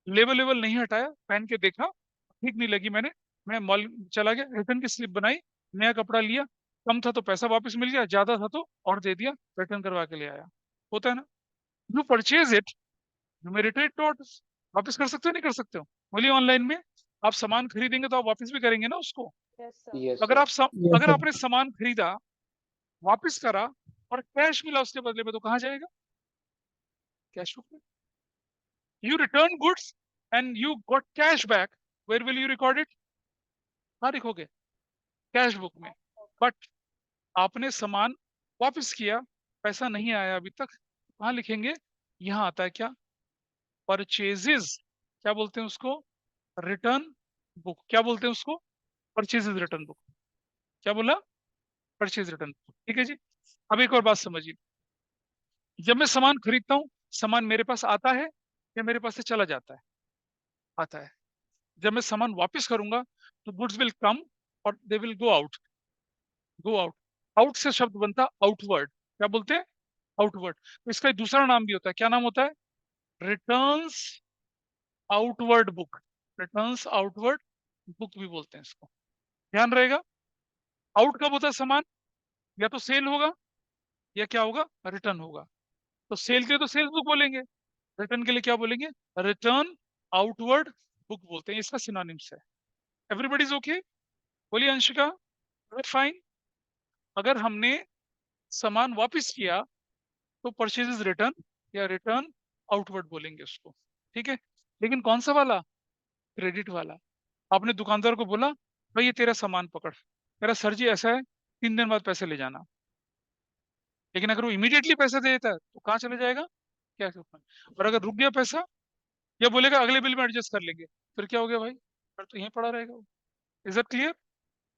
[SPEAKER 1] लेवल लेवल नहीं हटाया, पहन के देखा, ठीक नहीं लगी, मैं मॉल चला गया, रिटर्न की स्लिप बनाई, नया कपड़ा लिया, कम था तो पैसा वापस मिल गया, ज्यादा था तो और दे दिया, रिटर्न करवा के ले आया। होता है ना, you purchase it, you may return it, वापस कर सकते हो नहीं कर सकते हो, बोलिए। ऑनलाइन में आप सामान खरीदेंगे तो आप वापस भी करेंगे ना उसको।
[SPEAKER 3] Yes, sir.
[SPEAKER 4] यस
[SPEAKER 1] अगर
[SPEAKER 4] सर।
[SPEAKER 6] Yes,
[SPEAKER 1] अगर
[SPEAKER 6] sir.
[SPEAKER 1] आपने सामान खरीदा, वापस करा, और कैश मिला उसके बदले में, तो कहाँ जाएगा, कैश बुक में। You return goods and you got cash back, where will you record it, कहाँ लिखोगे, कैश बुक में। बट आपने सामान वापस किया, पैसा नहीं आया अभी तक, कहाँ लिखेंगे, यहाँ आता है क्या, परचेजेस, क्या बोलते हैं उसको, रिटर्न बुक, क्या बोलते हैं उसको, परचेजेस रिटर्न बुक। क्या बोला, परचेज रिटर्न बुक, ठीक है जी। अब एक और बात समझिए, जब मैं सामान खरीदता हूँ, सामान मेरे पास आता है या मेरे पास से चला जाता है, आता है। जब मैं सामान वापस करूंगा, तो गुड्स विल कम और they will go out, go out. Out से शब्द बनता आउटवर्ड, क्या बोलते हैं, आउटवर्ड। तो इसका एक दूसरा नाम भी होता है, क्या नाम होता है, returns outward book, returns outward book भी बोलते हैं इसको, ध्यान रहेगा। आउट कब होता है सामान, या तो सेल होगा या क्या होगा, रिटर्न होगा। तो सेल के लिए तो सेल्स बुक बोलेंगे, रिटर्न के लिए क्या बोलेंगे? रिटर्न आउटवर्ड बुक बोलते हैं, इसका सिनोनिम्स है। Everybody is okay? बोलिए अंशिका, फाइन। अगर हमने सामान वापस किया तो परचेज इज रिटर्न या रिटर्न आउटवर्ड बोलेंगे उसको, ठीक है। लेकिन कौन सा वाला? क्रेडिट वाला। आपने दुकानदार को बोला भाई ये तेरा सामान पकड़, कह रहा सर जी ऐसा है 3 दिन बाद पैसे ले जाना। लेकिन अगर वो इमीडिएटली पैसे दे देता है तो कहाँ चले जाएगा? कैश बुक में। और अगर रुक गया पैसा या बोलेगा अगले बिल में एडजस्ट कर लेंगे, फिर क्या हो गया भाई? फिर तो यहीं पड़ा रहेगा वो। Is that clear?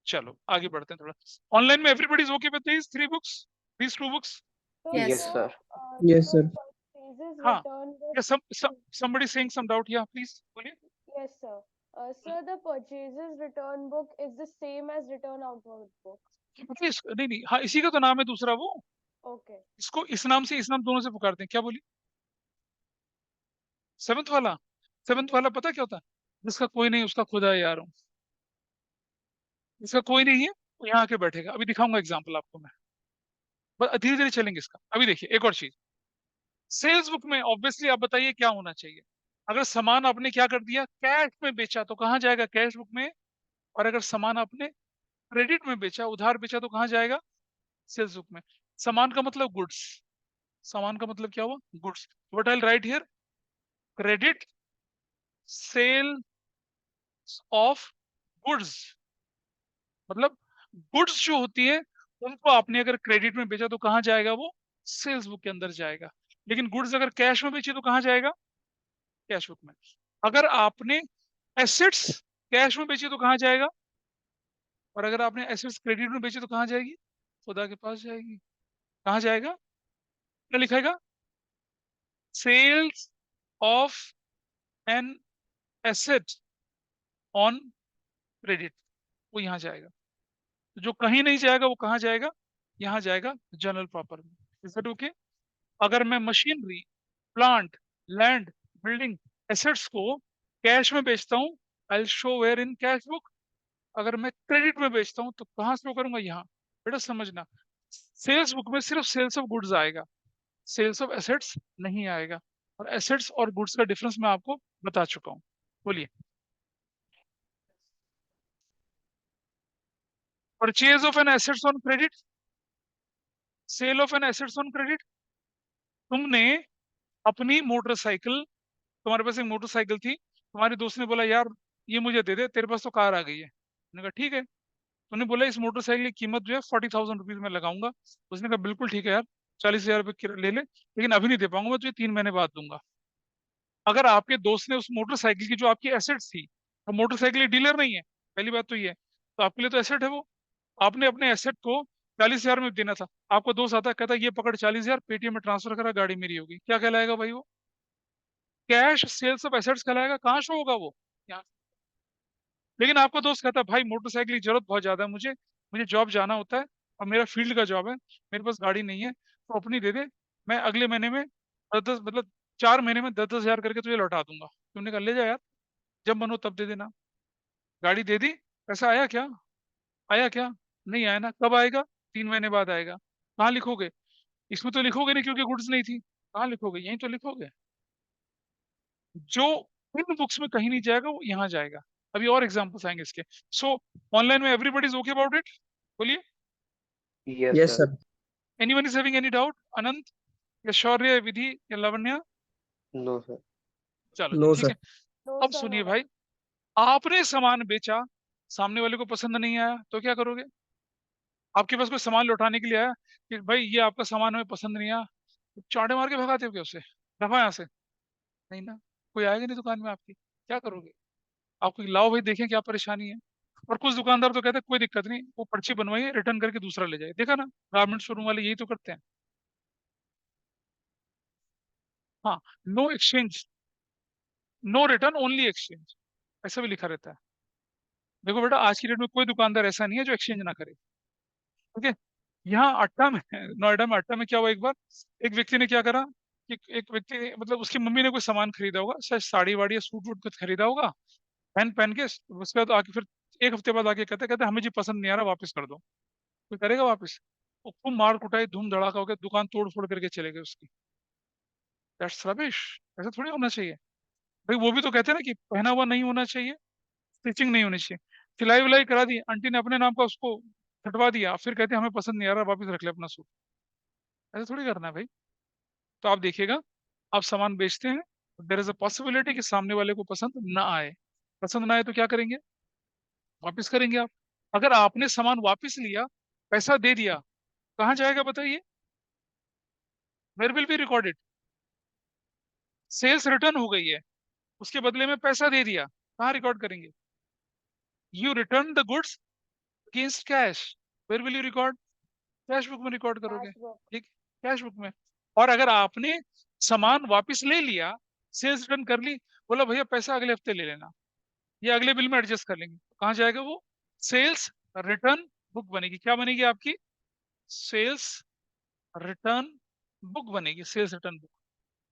[SPEAKER 1] चलो आगे बढ़ते हैं थोड़ा। ऑनलाइन में everybody is okay with these 3 books, these 2 books?
[SPEAKER 5] So,
[SPEAKER 7] Yes.
[SPEAKER 4] Yes, sir.
[SPEAKER 6] Yes,
[SPEAKER 5] the
[SPEAKER 6] sir.
[SPEAKER 5] purchases
[SPEAKER 1] हाँ,
[SPEAKER 5] return book.
[SPEAKER 1] या somebody saying some doubt here, please बोलिए।
[SPEAKER 5] Yes, sir. Sir, the purchases return book is the same as return outward book.
[SPEAKER 1] मतलब नहीं नहीं, हाँ इसी का तो नाम है दूसरा वो।
[SPEAKER 5] Okay.
[SPEAKER 1] इसको इस नाम से इस नाम दोनों से पुकारते हैं, क्या बोली? 7th वाला? 7th वाला पता क्या होता है? जिसका कोई नहीं उसका खुदा यार हूँ। जिसका कोई नहीं है वो यहाँ आके बैठेगा। अभी दिखाऊंगा एग्जाम्पल आपको मैं, बस धीरे धीरे चलेंगे इसका। अभी देखिए एक और चीज, सेल्स बुक में ऑब्वियसली आप बताइए क्या होना चाहिए? अगर सामान आपने क्या कर दिया, कैश में बेचा तो कहाँ जाएगा? कैश बुक में। और अगर सामान आपने क्रेडिट में बेचा, उधार बेचा, तो कहाँ जाएगा? सेल्स बुक में। सामान का मतलब गुड्स, सामान का मतलब क्या हुआ? Goods. What I will write here? Credit sale of goods. मतलब गुड्स जो होती है उनको आपने अगर क्रेडिट में बेचा तो कहाँ जाएगा वो? सेल्स बुक के अंदर जाएगा। लेकिन गुड्स अगर कैश में बेची तो कहाँ जाएगा? कैश बुक में। अगर आपने एसेट्स कैश में बेची तो कहाँ जाएगा? और अगर आपने एसेट्स क्रेडिट में बेची तो कहाँ जाएगी? खुदा के पास जाएगी। कहाँ जाएगा? क्या लिखेगा? Sales of an asset on credit, वो यहाँ जाएगा। तो जो कहीं नहीं जाएगा वो कहाँ जाएगा? यहाँ जाएगा जनरल प्रॉपर में। Is that okay? अगर मैं machinery, plant, land, building, assets को कैश में बेचता हूँ, I will show where in cash book. अगर मैं क्रेडिट में बेचता हूँ तो कहाँ शो करूंगा? यहाँ। बेटा समझना, सेल्स बुक में सिर्फ सेल्स ऑफ गुड्स आएगा, सेल्स ऑफ एसेट्स नहीं आएगा। और एसेट्स और गुड्स का डिफरेंस मैं आपको बता चुका हूँ। बोलिए। Purchase of an assets on credit, sale of an assets on credit. तुमने अपनी मोटरसाइकिल, तुम्हारे पास एक मोटरसाइकिल थी, तुम्हारे दोस्त ने बोला यार ये मुझे दे दे, तेरे पास तो कार आ गई है। मैंने कहा ठीक है। तुमने बोला इस मोटरसाइकिल की कीमत जो है 40,000 रुपीज में लगाऊंगा। उसने कहा बिल्कुल ठीक है यार, 40,000 रुपये ले ले, लेकिन अभी नहीं दे पाऊंगा, मैं तुझे 3 महीने बाद दूंगा। अगर आपके दोस्त ने उस मोटरसाइकिल की जो आपकी एसेट्स थी, वो मोटरसाइकिल डीलर नहीं है, पहली बात तो ये है, तो आपके लिए तो एसेट है वो। आपने अपने एसेट को 40,000 में देना था, आपको दोस्त आता कहता ये पकड़ 40,000 पेटीएम में ट्रांसफर करा, गाड़ी मेरी होगी, क्या कहलाएगा भाई? वो कैश सेल्स ऑफ एसेट्स कहलाएगा। कहाँ शो होगा वो? यहाँ। लेकिन आपका दोस्त कहता है भाई मोटरसाइकिल की जरूरत बहुत ज्यादा है मुझे, मुझे जॉब जाना होता है और मेरा फील्ड का जॉब है, मेरे पास गाड़ी नहीं है, तो अपनी दे दे, मैं अगले महीने में 10-10 मतलब 4 महीने में 10-10 हजार करके तुझे लौटा दूंगा। तुमने कहा ले जा यार, जब मन हो तब दे देना। गाड़ी दे दी, पैसा आया क्या? आया क्या? नहीं आया ना। कब आएगा? 3 महीने बाद आएगा। कहाँ लिखोगे? इसमें तो लिखोगे नहीं क्योंकि गुड्स नहीं थी। कहाँ लिखोगे? यहीं तो लिखोगे। जो इन बुक्स में कहीं नहीं जाएगा वो यहाँ जाएगा। अभी और एग्जांपल्स आएंगे इसके। सो ऑनलाइन में everybody is okay about it? बोलिए।
[SPEAKER 4] Yes,
[SPEAKER 6] Yes,
[SPEAKER 4] sir.
[SPEAKER 6] sir.
[SPEAKER 1] Anyone is having any doubt? Anant या शौर्य, विधि या लावण्या?
[SPEAKER 4] No, sir.
[SPEAKER 1] चलो
[SPEAKER 6] No,
[SPEAKER 1] ठीक
[SPEAKER 6] sir.
[SPEAKER 1] है।
[SPEAKER 5] No,
[SPEAKER 1] अब
[SPEAKER 5] sir,
[SPEAKER 1] सुनिए
[SPEAKER 5] no.
[SPEAKER 1] भाई, आपने सामान बेचा, सामने वाले को पसंद नहीं आया तो क्या करोगे? आपके पास कोई सामान लौटाने के लिए आया कि भाई ये आपका सामान हमें पसंद नहीं आया, तो चांटे मार के भगाते हो क्या उसे? दफा यहाँ से। नहीं ना, कोई आएगा नहीं दुकान में आपकी, क्या करोगे? आपको लाओ भाई देखें क्या परेशानी है। और कुछ दुकानदार तो कहते हैं कोई दिक्कत नहीं, वो पर्ची बनवाइए, रिटर्न करके दूसरा ले जाए। देखा ना, गारमेंट शोरूम वाले यही तो करते हैं। हाँ, no exchange, no return, only exchange, ऐसा भी लिखा रहता है। देखो बेटा, आज की डेट में कोई दुकानदार ऐसा नहीं है जो एक्सचेंज ना करे, ठीक है। यहाँ अट्टा में, नोएडा में अट्टा में क्या हुआ एक बार, एक व्यक्ति ने क्या करा कि एक व्यक्ति मतलब उसकी मम्मी ने कोई सामान खरीदा होगा, शायद साड़ी वाड़ी या सूट वूट कुछ खरीदा होगा, पहन पहन के उसके बाद आके फिर 1 हफ्ते बाद आके कहते कहते हमें जी पसंद नहीं आ रहा, वापस कर दो। कोई करेगा वापस? वो खूब मार कुटाई धूम धड़ाका हो गया, दुकान तोड़ फोड़ करके चले गए उसकी। That's rubbish. ऐसा थोड़ी होना चाहिए भाई। वो भी तो कहते हैं ना कि पहना हुआ नहीं होना चाहिए, स्टिचिंग नहीं होनी चाहिए। सिलाई विलाई करा दी, आंटी ने अपने नाम का उसको हटवा दिया, फिर कहते हैं हमें पसंद नहीं आ रहा, वापस रख ले अपना सूट। ऐसा थोड़ी करना है भाई। तो आप देखिएगा, आप सामान बेचते हैं, देयर इज अ पॉसिबिलिटी कि सामने वाले को पसंद ना आए। पसंद ना आए तो क्या करेंगे? वापस करेंगे आप। अगर आपने सामान वापस लिया, पैसा दे दिया, कहाँ जाएगा बताइए? Where will be recorded? Sales return हो गई है, उसके बदले में पैसा दे दिया, कहाँ रिकॉर्ड करेंगे? You return the goods against cash, where will you record? Cash book में रिकॉर्ड करोगे,
[SPEAKER 3] Passbook.
[SPEAKER 1] ठीक, कैश बुक में। और अगर आपने सामान वापस ले लिया, सेल्स रिटर्न कर ली, बोला भैया पैसा अगले हफ्ते ले लेना, ये अगले बिल में एडजस्ट कर लेंगे, तो कहाँ जाएगा वो? सेल्स रिटर्न बुक बनेगी। क्या बनेगी आपकी? सेल्स रिटर्न बुक बनेगी, सेल्स रिटर्न बुक।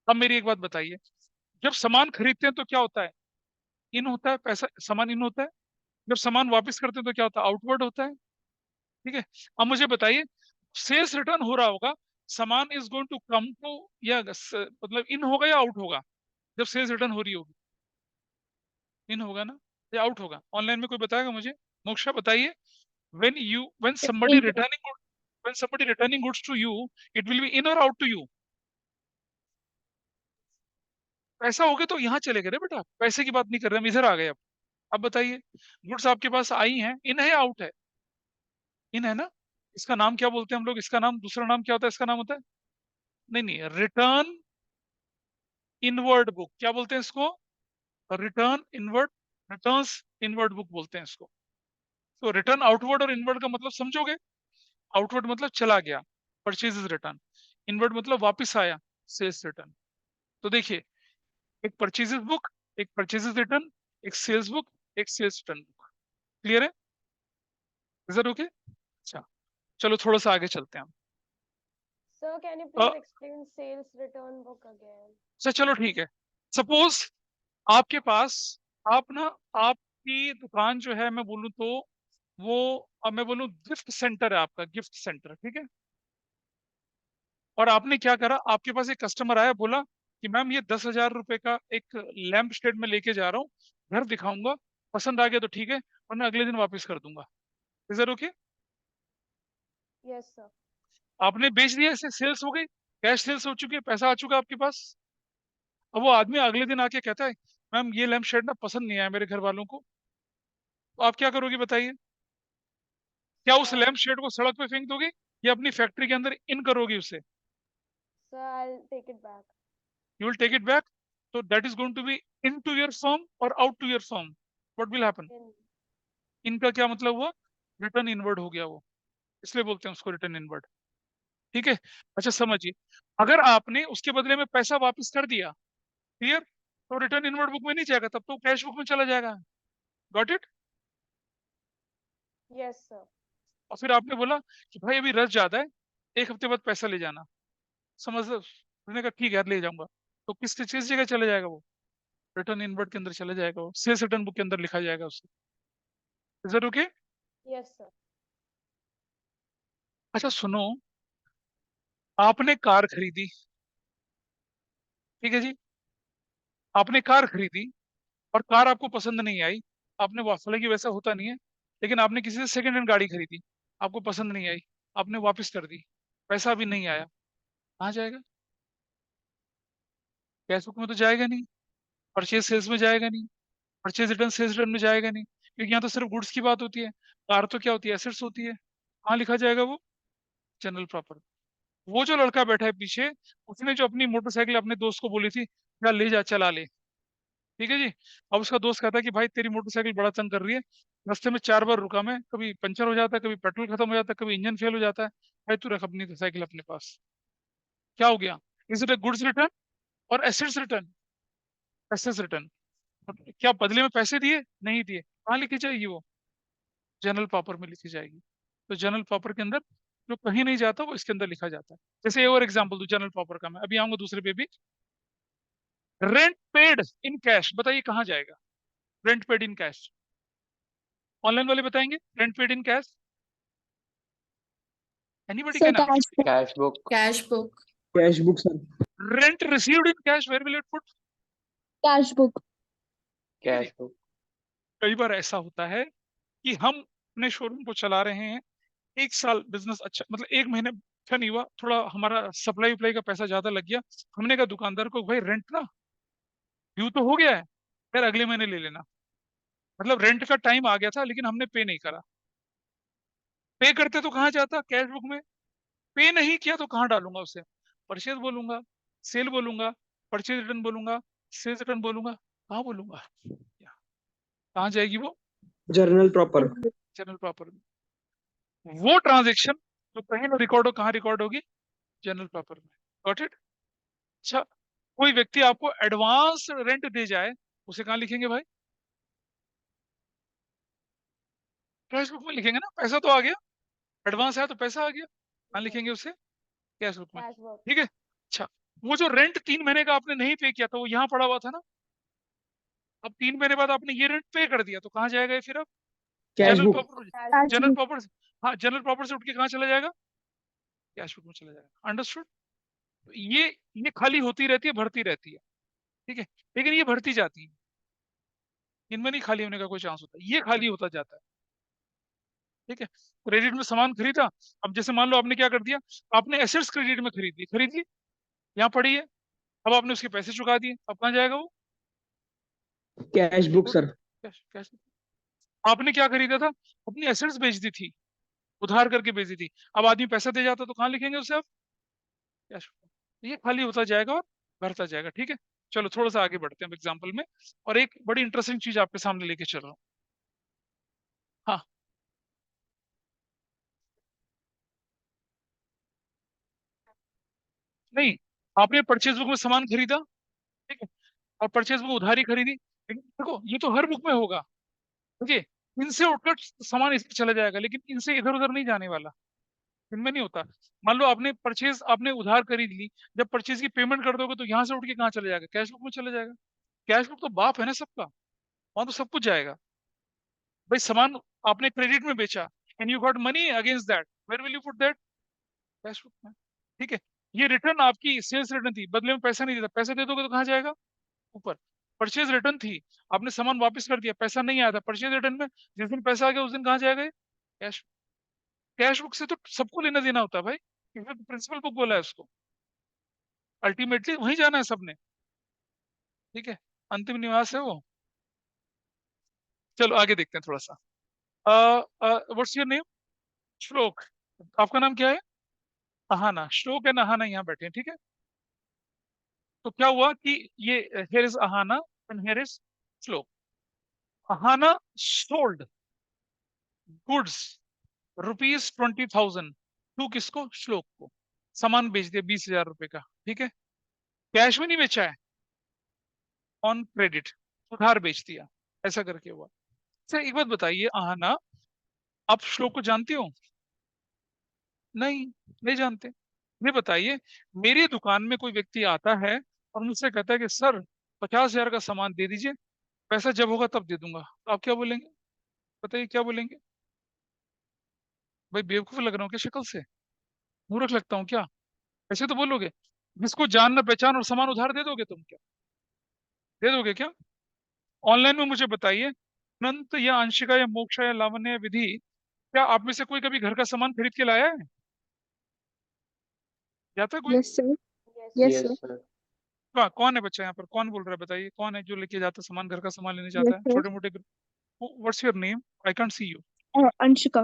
[SPEAKER 1] अब मेरी एक बात बताइए, जब सामान खरीदते हैं तो क्या होता है? इन होता है पैसा, सामान इन होता है। जब सामान वापस करते हैं तो क्या होता है? आउटवर्ड होता है। ठीक है। अब मुझे बताइए, सेल्स रिटर्न हो रहा होगा, सामान is going to come to, या मतलब इन होगा या आउट होगा? जब सेल्स रिटर्न हो रही होगी, इन होगा ना या आउट होगा? ऑनलाइन में कोई बताएगा मुझे? मोक्षा बताइए। when somebody
[SPEAKER 5] In-
[SPEAKER 1] returning good, when somebody returning goods to you, it will be in or out to you? पैसा हो गया तो यहाँ चले गए रे बेटा, पैसे की बात नहीं कर रहे हम, इधर आ गए। अब बताइए, गुड्स आपके पास आई हैं, इन है या आउट है? इन है ना। इसका नाम क्या बोलते हैं हम लोग? इसका नाम, दूसरा नाम क्या होता है? इसका नाम होता है, नहीं नहीं, रिटर्न इनवर्ड बुक। क्या बोलते हैं इसको? Return inward, returns inward book बोलते हैं इसको। तो रिटर्न आउटवर्ड और इनवर्ड का मतलब समझोगे? आउटवर्ड मतलब चला गया, परचेज इज रिटर्न। इनवर्ड मतलब वापस आया, सेल्स रिटर्न। तो देखिए, एक परचेज बुक, एक परचेज रिटर्न, एक सेल्स बुक, एक सेल्स रिटर्न बुक। क्लियर है? Is that okay? अच्छा, चलो थोड़ा सा आगे चलते हैं हम।
[SPEAKER 3] Sir, can you
[SPEAKER 1] a,
[SPEAKER 3] please explain sales return book again?
[SPEAKER 1] अच्छा चलो ठीक है। सपोज आपके पास, आप ना, आपकी दुकान जो है, मैं बोलूँ तो वो, अब मैं बोलूँ गिफ्ट सेंटर है आपका, गिफ्ट सेंटर, ठीक है। और आपने क्या करा, आपके पास एक कस्टमर आया, बोला कि मैम ये 10,000 रुपए का एक लैंप शेड में लेके जा रहा हूँ, घर दिखाऊंगा, पसंद आ गया तो ठीक है, वरना अगले दिन वापस कर दूंगा। Is that okay?
[SPEAKER 3] Yes, sir.
[SPEAKER 1] आपने बेच दिया, ऐसे सेल्स हो गई, कैश सेल्स हो चुकी है, पैसा आ चुका आपके पास। अब वो आदमी अगले दिन आके कहता है मैम ये लैंप शेड ना पसंद नहीं आया मेरे घर वालों को, तो आप क्या करोगे बताइए? क्या उस लैंप शेड को सड़क पे फेंक दोगे, या अपनी फैक्ट्री के अंदर इन करोगे उसे?
[SPEAKER 3] Sir, I'll take it back.
[SPEAKER 1] You will take it back. So that is going to be into your firm or out to your firm. What will happen?
[SPEAKER 3] In.
[SPEAKER 1] इनका क्या मतलब हुआ? रिटर्न इनवर्ड हो गया वो, इसलिए बोलते हैं उसको रिटर्न इनवर्ड। ठीक है। अच्छा समझिए, अगर आपने उसके बदले में पैसा वापस कर दिया, क्लियर, तो रिटर्न इनवर्ड बुक में नहीं जाएगा, तब तो कैश बुक में चला जाएगा। Got it?
[SPEAKER 3] Yes, sir.
[SPEAKER 1] और फिर आपने बोला कि भाई अभी रश ज्यादा है, एक हफ्ते बाद पैसा ले जाना, समझ लो, उसने कहा ठीक है यार ले जाऊंगा, तो किस जगह चले जाएगा वो? रिटर्न इनवर्ड के अंदर चले जाएगा वो, सेल्स रिटर्न बुक के अंदर लिखा जाएगा उससे। Is that okay?
[SPEAKER 3] Yes, sir.
[SPEAKER 1] अच्छा सुनो, आपने कार खरीदी, ठीक है जी, आपने कार खरीदी और कार आपको पसंद नहीं आई, आपने हालांकि वैसा होता नहीं है, लेकिन आपने किसी से सेकंड हैंड गाड़ी खरीदी, आपको पसंद नहीं आई, आपने वापस कर दी, पैसा भी नहीं आया, कहाँ जाएगा? कैश बुक में तो जाएगा नहीं, परचेज सेल्स में जाएगा नहीं, परचेज रिटर्न सेल्स रिटर्न में जाएगा नहीं, क्योंकि यहाँ तो सिर्फ गुड्स की बात होती है। कार तो क्या होती है? एसेट्स होती है। कहाँ लिखा जाएगा वो? General property. वो जो लड़का बैठा है पीछे, उसने जो अपनी मोटरसाइकिल अपने दोस्त को बोली थी या ले जा चला ले, ठीक है जी, अब उसका दोस्त कहता है कि भाई तेरी मोटरसाइकिल बड़ा तंग कर रही है, रास्ते में 4 बार रुका मैं, कभी पंचर हो जाता है, कभी पेट्रोल खत्म हो जाता है, कभी इंजन फेल हो जाता है, भाई तू रख अपनी साइकिल अपने पास। क्या हो गया? Is it a goods return और एसेट्स रिटर्न? Assets return. क्या बदले में पैसे दिए? नहीं दिए, कहाँ लिखी जाएगी वो? जनरल प्रॉपर में लिखी जाएगी। तो जनरल प्रॉपर के अंदर जो कहीं नहीं जाता वो इसके अंदर लिखा जाता है। जैसे और एग्जांपल दो जनरल प्रॉपर का, मैं अभी आऊंगा दूसरे पे भी। रेंट पेड इन कैश, बताइए कहाँ जाएगा? Rent paid in cash, online वाले बताएंगे। Rent paid in cash, anybody
[SPEAKER 5] Sir,
[SPEAKER 1] can answer.
[SPEAKER 5] cash book.
[SPEAKER 4] Cash book.
[SPEAKER 7] Cash book.
[SPEAKER 6] Cash book sir.
[SPEAKER 1] Rent received in cash, where will it put?
[SPEAKER 5] Cash book.
[SPEAKER 4] Cash book.
[SPEAKER 1] कई बार ऐसा होता है कि हम अपने शोरूम को चला रहे हैं, 1 साल बिजनेस अच्छा, मतलब 1 महीने अच्छा नहीं हुआ, थोड़ा हमारा सप्लाई उप्लाई का पैसा ज्यादा लग गया, हमने कहा दुकानदार को भाई रेंट ना ड्यू तो हो गया है, यार अगले महीने ले लेना। मतलब रेंट का टाइम आ गया था लेकिन हमने पे नहीं करा। पे करते तो कहाँ जाता, कैश बुक में। पे नहीं किया तो कहाँ डालूंगा उसे? परचेज बोलूंगा, सेल बोलूंगा, परचेज रिटर्न बोलूंगा, सेल्स रिटर्न बोलूंगा, कहाँ बोलूंगा? कहाँ जाएगी वो?
[SPEAKER 6] Journal proper.
[SPEAKER 1] General proper. वो ट्रांजेक्शन जो कहीं ना रिकॉर्ड हो, कहाँ रिकॉर्ड होगी? जनरल प्रॉपर में। Got it? अच्छा, कोई व्यक्ति आपको एडवांस रेंट दे जाए, उसे कहाँ लिखेंगे भाई? कैश बुक में लिखेंगे ना, पैसा तो आ गया, एडवांस आया तो पैसा आ गया, कहाँ लिखेंगे उसे? कैश बुक में।
[SPEAKER 5] Cash book.
[SPEAKER 1] ठीक है। अच्छा, वो जो रेंट 3 महीने का आपने नहीं पे किया था, वो यहाँ पड़ा हुआ था ना, अब 3 महीने बाद आपने ये रेंट पे कर दिया, तो कहाँ जाएगा ये फिर? अब
[SPEAKER 6] cash
[SPEAKER 1] general
[SPEAKER 6] book.
[SPEAKER 1] Proper,
[SPEAKER 5] cash
[SPEAKER 1] general
[SPEAKER 5] book.
[SPEAKER 1] Proper. हाँ, जनरल प्रॉपर से उठ के कहाँ चला जाएगा? कैश बुक में चला जाएगा। अंडरस्टूड? ये खाली होती रहती है, भरती रहती है, ठीक है, लेकिन ये भरती जाती है, इनमें नहीं खाली होने का कोई चांस होता, ये खाली होता जाता है। ठीक है। क्रेडिट में सामान खरीदा, अब जैसे मान लो आपने क्या कर दिया, आपने एसेट्स क्रेडिट में खरीद ली, यहाँ पड़ी है, अब आपने उसके पैसे चुका दिए, अब कहाँ जाएगा वो?
[SPEAKER 6] Cash book sir.
[SPEAKER 1] Cash, cash. आपने क्या खरीदा था? अपनी एसेट्स बेच दी थी, उधार करके बेच दी थी, अब आदमी पैसा दे जाता तो कहाँ लिखेंगे उसे? अब कैश। ये खाली होता जाएगा और भरता जाएगा। ठीक है, चलो थोड़ा सा आगे बढ़ते हैं एग्जाम्पल में, और एक बड़ी इंटरेस्टिंग चीज आपके सामने लेके चल रहा हूँ। हाँ, नहीं, आपने परचेज बुक में सामान खरीदा, ठीक है, और परचेज बुक उधारी खरीदी, लेकिन देखो ये तो हर बुक में होगा, ठीक है, इनसे उठकर सामान इस पे चला जाएगा, लेकिन इनसे इधर उधर नहीं जाने वाला, इनमें नहीं होता। मान लो आपने परचेज, आपने उधार खरीद ली, जब परचेज की पेमेंट कर दोगे तो यहाँ से उठ के कहाँ चले जाएगा? कैश बुक में चले जाएगा। कैश बुक तो बाप है ना सबका, वहां तो सब कुछ जाएगा। भाई सामान आपने क्रेडिट में बेचा, and you got money against that, where will you put that? Cash book में। ठीक है। ये रिटर्न आपकी सेल्स रिटर्न थी, बदले में पैसा नहीं देता, पैसा दे दोगे तो कहाँ जाएगा? ऊपर। परचेज रिटर्न थी, आपने सामान वापस कर दिया, पैसा नहीं आया था, परचेज रिटर्न में जिस दिन पैसा आ गया उस दिन कहाँ जाएगा ये? कैश। कैश बुक से तो सबको लेना देना होता है भाई, इसमें तो प्रिंसिपल बुक बोला है उसको, अल्टीमेटली वहीं जाना है सबने। ठीक है, अंतिम निवास है वो। चलो आगे देखते हैं थोड़ा सा। What's your name? श्लोक। आपका नाम क्या है? अहाना। श्लोक एंड अहाना यहाँ बैठे हैं, ठीक है। तो क्या हुआ कि ये here is Ahana and here is श्लोक। अहाना सोल्ड गुड्स ₹20,000 टू किसको? श्लोक को। सामान बेच दिया 20,000 रुपए का, ठीक है, कैश में नहीं बेचा है, ऑन क्रेडिट, उधार बेच दिया, ऐसा करके हुआ। सर एक बात बताइए अहाना, आप श्लोक को जानते हो? नहीं, नहीं जानते। ये बताइए, मेरी दुकान में कोई व्यक्ति आता है और मुझसे कहता है कि सर 50,000 का सामान दे दीजिए, पैसा जब होगा तब दे दूंगा, तो आप क्या बोलेंगे? बताइए क्या बोलेंगे? भाई बेवकूफ लग रहा हूँ क्या शक्ल से? मूर्ख लगता हूँ क्या? ऐसे तो बोलोगे? जिसको जान न पहचान और सामान उधार दे दोगे तुम क्या? दे दोगे क्या? ऑनलाइन में मुझे बताइए, अनंत या अंशिका या मोक्षा या लावण्य या विधि, क्या आप में से कोई कभी घर का सामान खरीद के लाया है? जाता है कोई?
[SPEAKER 5] Yes sir. Yes
[SPEAKER 4] yes
[SPEAKER 5] sir.
[SPEAKER 4] Sir.
[SPEAKER 1] कौन है बच्चा यहाँ पर, कौन बोल रहा है? बताइए कौन है जो लेके जाता है सामान, घर का सामान लेने
[SPEAKER 5] यस
[SPEAKER 1] जाता है,
[SPEAKER 5] सर।
[SPEAKER 1] छोटे मोटे? What's your name? I can't see you.
[SPEAKER 5] Anshika.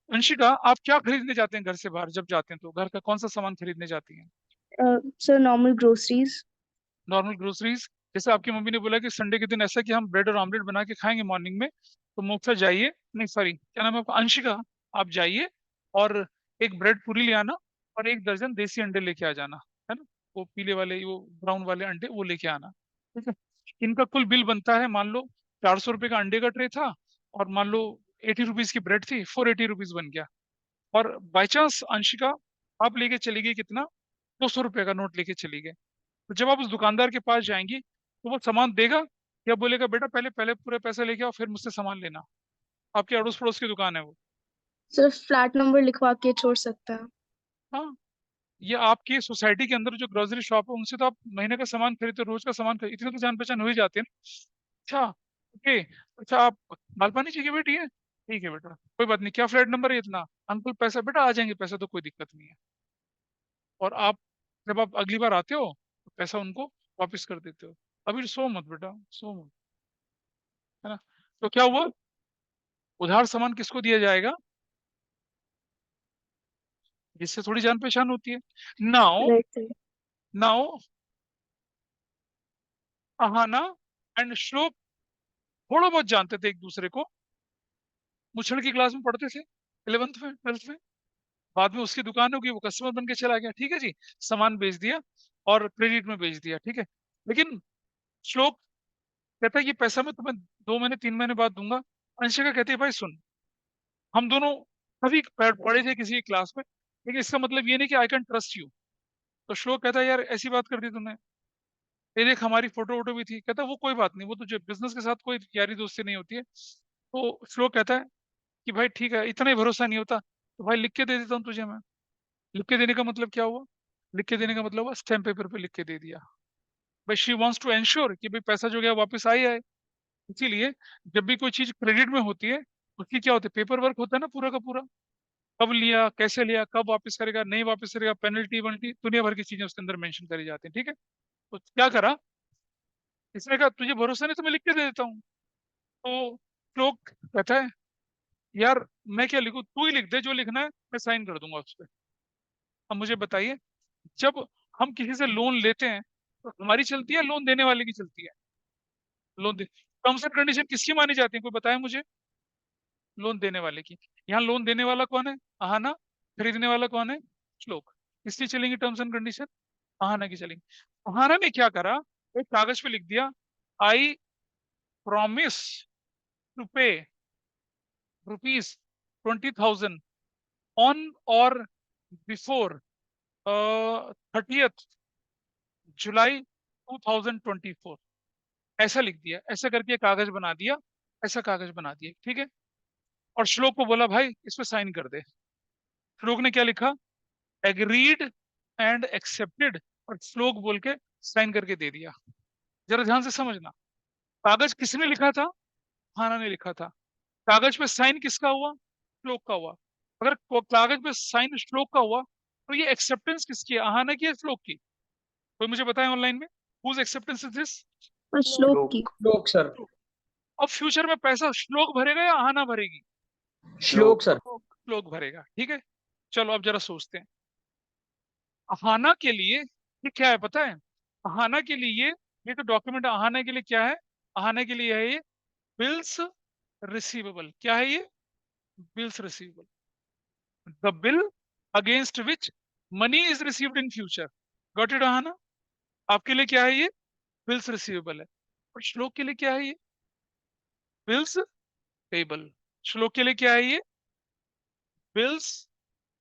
[SPEAKER 1] Anshika, आप क्या खरीदने जाते हैं घर से बाहर? जब जाते हैं तो घर का कौन सा सामान खरीदने जाती हैं?
[SPEAKER 5] Sir normal groceries.
[SPEAKER 1] Normal groceries. जैसे आपकी मम्मी ने बोला कि संडे के दिन ऐसा कि हम ब्रेड और ऑमलेट बना के खाएंगे मॉर्निंग में, तो मोक्षा जाइए, नहीं सॉरी क्या नाम है आपका, अंशिका, आप जाइए और एक ब्रेड पूरी ले आना और 1 दर्जन देसी अंडे लेके आ जाना, है ना, वो पीले वाले, वो ब्राउन वाले अंडे वो लेके आना, ठीक है। इनका कुल बिल बनता है, मान लो 400 रुपये का अंडे का ट्रे था, और मान लो 80 रुपीज की ब्रेड थी, 480 रुपीज बन गया। और बाई चांस अंशिका आप लेके चली गई कितना, 200 रुपये का नोट लेके चली गई, तो जब आप उस दुकानदार के पास जाएंगी तो वो सामान देगा या बोलेगा बेटा पहले पहले पूरे पैसे लेके आओ फिर मुझसे सामान लेना? आपके अड़ोस पड़ोस की दुकान है वो।
[SPEAKER 5] सर फ्लैट नंबर लिखवा के छोड़ सकता है।
[SPEAKER 1] हाँ, ये आपकी सोसाइटी के अंदर जो ग्रोसरी शॉप है उनसे तो आप महीने का सामान खरीदते हो, रोज का सामान खरीदते, इतने तो जान पहचान हो ही जाती है ना। अच्छा, ओके। अच्छा, आप मालपानी चाहिए बेटी है, ठीक है बेटा, कोई बात नहीं, क्या फ्लैट नंबर है इतना, अंकल पैसा, बेटा आ जाएंगे पैसा, तो कोई दिक्कत नहीं है। और आप जब आप अगली बार आते हो तो पैसा उनको वापस कर देते हो। अभी सो मत बेटा, सो मत, है ना। तो क्या हुआ, उधार सामान किसको दिया जाएगा, जिससे थोड़ी जान पहचान होती है। Now,
[SPEAKER 5] Right, sir.
[SPEAKER 1] Now Ahana and श्लोक थोड़ा बहुत जानते थे एक दूसरे को, मुछड़ की क्लास में पढ़ते थे, 11th में 12th में। बाद में उसकी दुकान होगी, वो कस्टमर बन के चला गया, ठीक है जी, सामान बेच दिया और क्रेडिट में बेच दिया, ठीक है। लेकिन श्लोक कहता है ये पैसा मैं तुम्हें 2 महीने 3 महीने बाद दूंगा। अंशिका कहती है भाई सुन, हम दोनों कभी पढ़े थे किसी क्लास में, लेकिन इसका मतलब ये नहीं कि आई कैन ट्रस्ट यू। तो श्लोक कहता है यार ऐसी बात कर दी तुमने, ये देख हमारी फोटो वोटो भी थी। कहता है वो कोई बात नहीं, वो तो जो बिजनेस के साथ कोई यारी दोस्ती नहीं होती है। तो श्लोक कहता है कि भाई ठीक है, इतना ही भरोसा नहीं होता तो भाई लिख के दे देता हूँ तुझे मैं। लिख के देने का मतलब क्या हुआ, लिख के देने का मतलब हुआ स्टैम्प पेपर पे लिख के दे दिया। भाई शी वांट्स टू एंश्योर कि भाई पैसा जो गया वापस आए आए। इसीलिए जब भी कोई चीज क्रेडिट में होती है उसकी क्या होती है, पेपर वर्क होता है ना पूरा का पूरा, कब लिया, कैसे लिया, कब वापस करेगा, नहीं वापस करेगा, पेनल्टी वनल्टी, दुनिया भर की चीजें उसके अंदर मेंशन करी जाती हैं, ठीक है। तो क्या करा, इसने कहा तुझे भरोसा नहीं तो मैं लिख के दे देता हूँ। तो लोग कहता है यार मैं क्या लिखूं, तू ही लिख दे जो लिखना है, मैं साइन कर दूंगा उस पर। अब मुझे बताइए, जब हम किसी से लोन लेते हैं तो हमारी चलती है, लोन देने वाले की चलती है, loan they, terms and condition किसकी मानी जाती है, कोई बताए मुझे, लोन देने वाले की। यहाँ लोन देने वाला कौन है, अहाना, खरीदने वाला कौन है, श्लोक। किसकी चलेंगी टर्म्स एंड कंडीशन, अहाना की चलेंगी। अहाना ने क्या करा, एक कागज पे लिख दिया, आई प्रॉमिस टू पे ₹20,000 ऑन और बिफोर 30th जुलाई 2024। ऐसा लिख दिया, ऐसा करके कागज बना दिया, ऐसा कागज बना दिया, ठीक है। और श्लोक को बोला भाई इस पे साइन कर दे। श्लोक ने क्या लिखा, एग्रीड एंड एक्सेप्टेड, और श्लोक बोल के साइन करके दे दिया। जरा ध्यान से समझना, कागज किसने लिखा था, हाना ने लिखा था। कागज पे साइन किसका हुआ, श्लोक का हुआ। अगर कागज पे साइन श्लोक का हुआ तो ये एक्सेप्टेंस किसकी है, अहाना की है, श्लोक की। कोई मुझे बताए ऑनलाइन में, हुज एक्सेप्टेंस इज दिस।
[SPEAKER 5] और श्लोक की।
[SPEAKER 6] श्लोक सर।
[SPEAKER 1] अब फ्यूचर में पैसा श्लोक भरेगा या अहाना भरेगी,
[SPEAKER 6] श्लोक सर।
[SPEAKER 1] श्लोक भरेगा, ठीक है। चलो अब जरा सोचते हैं, अहाना के लिए ये क्या है पता है, अहाना के लिए ये तो डॉक्यूमेंट अहाना के लिए क्या है, अहाना के लिए है ये बिल्स रिसीवेबल। क्या है ये, bills receivable, the bill against which money is received in future. Got it Ahana, आपके लिए क्या है ये, बिल्स रिसीवेबल है। और श्लोक के लिए क्या है ये, बिल्स पेबल। श्लोक के लिए क्या है ये, बिल्स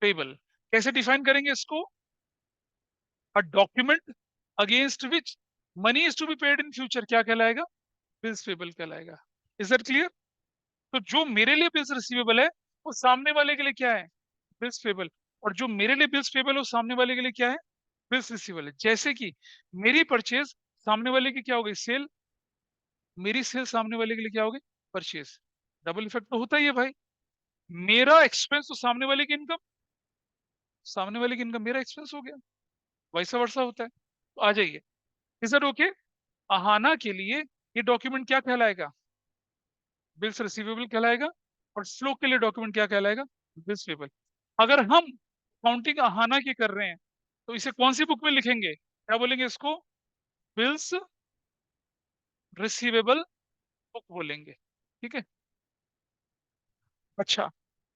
[SPEAKER 1] पेबल। कैसे डिफाइन करेंगे इसको, a document against which money is to be paid in future क्या कहलाएगा, बिल्स पेबल कहलाएगा। Is that clear. तो जो मेरे लिए बिल्स रिसीवेबल है वो सामने वाले के लिए क्या है, बिल्स पेबल। और जो मेरे लिए बिल्स पेबल है वो सामने वाले के लिए क्या है, बिल्स रिसीवेबल है। जैसे कि मेरी परचेज सामने वाले की क्या हो गई, सेल, मेरी सेल सामने वाले के लिए क्या हो गई, परचेज। डबल इफेक्ट तो होता ही है भाई, मेरा एक्सपेंस तो सामने वाले की इनकम, सामने वाले की इनकम मेरा एक्सपेंस हो गया, वैसा वर्षा होता है। तो आ जाइए, इज दैट ओके। अहाना के लिए ये डॉक्यूमेंट क्या कहलाएगा, बिल्स रिसीवेबल कहलाएगा। और श्लोक के लिए डॉक्यूमेंट क्या कहलाएगा, बिल्स पेबल। अगर हम काउंटिंग अहाना की कर रहे हैं तो इसे कौन सी बुक में लिखेंगे, क्या बोलेंगे इसको, बिल्स रिसीवेबल बुक बोलेंगे, ठीक है। अच्छा,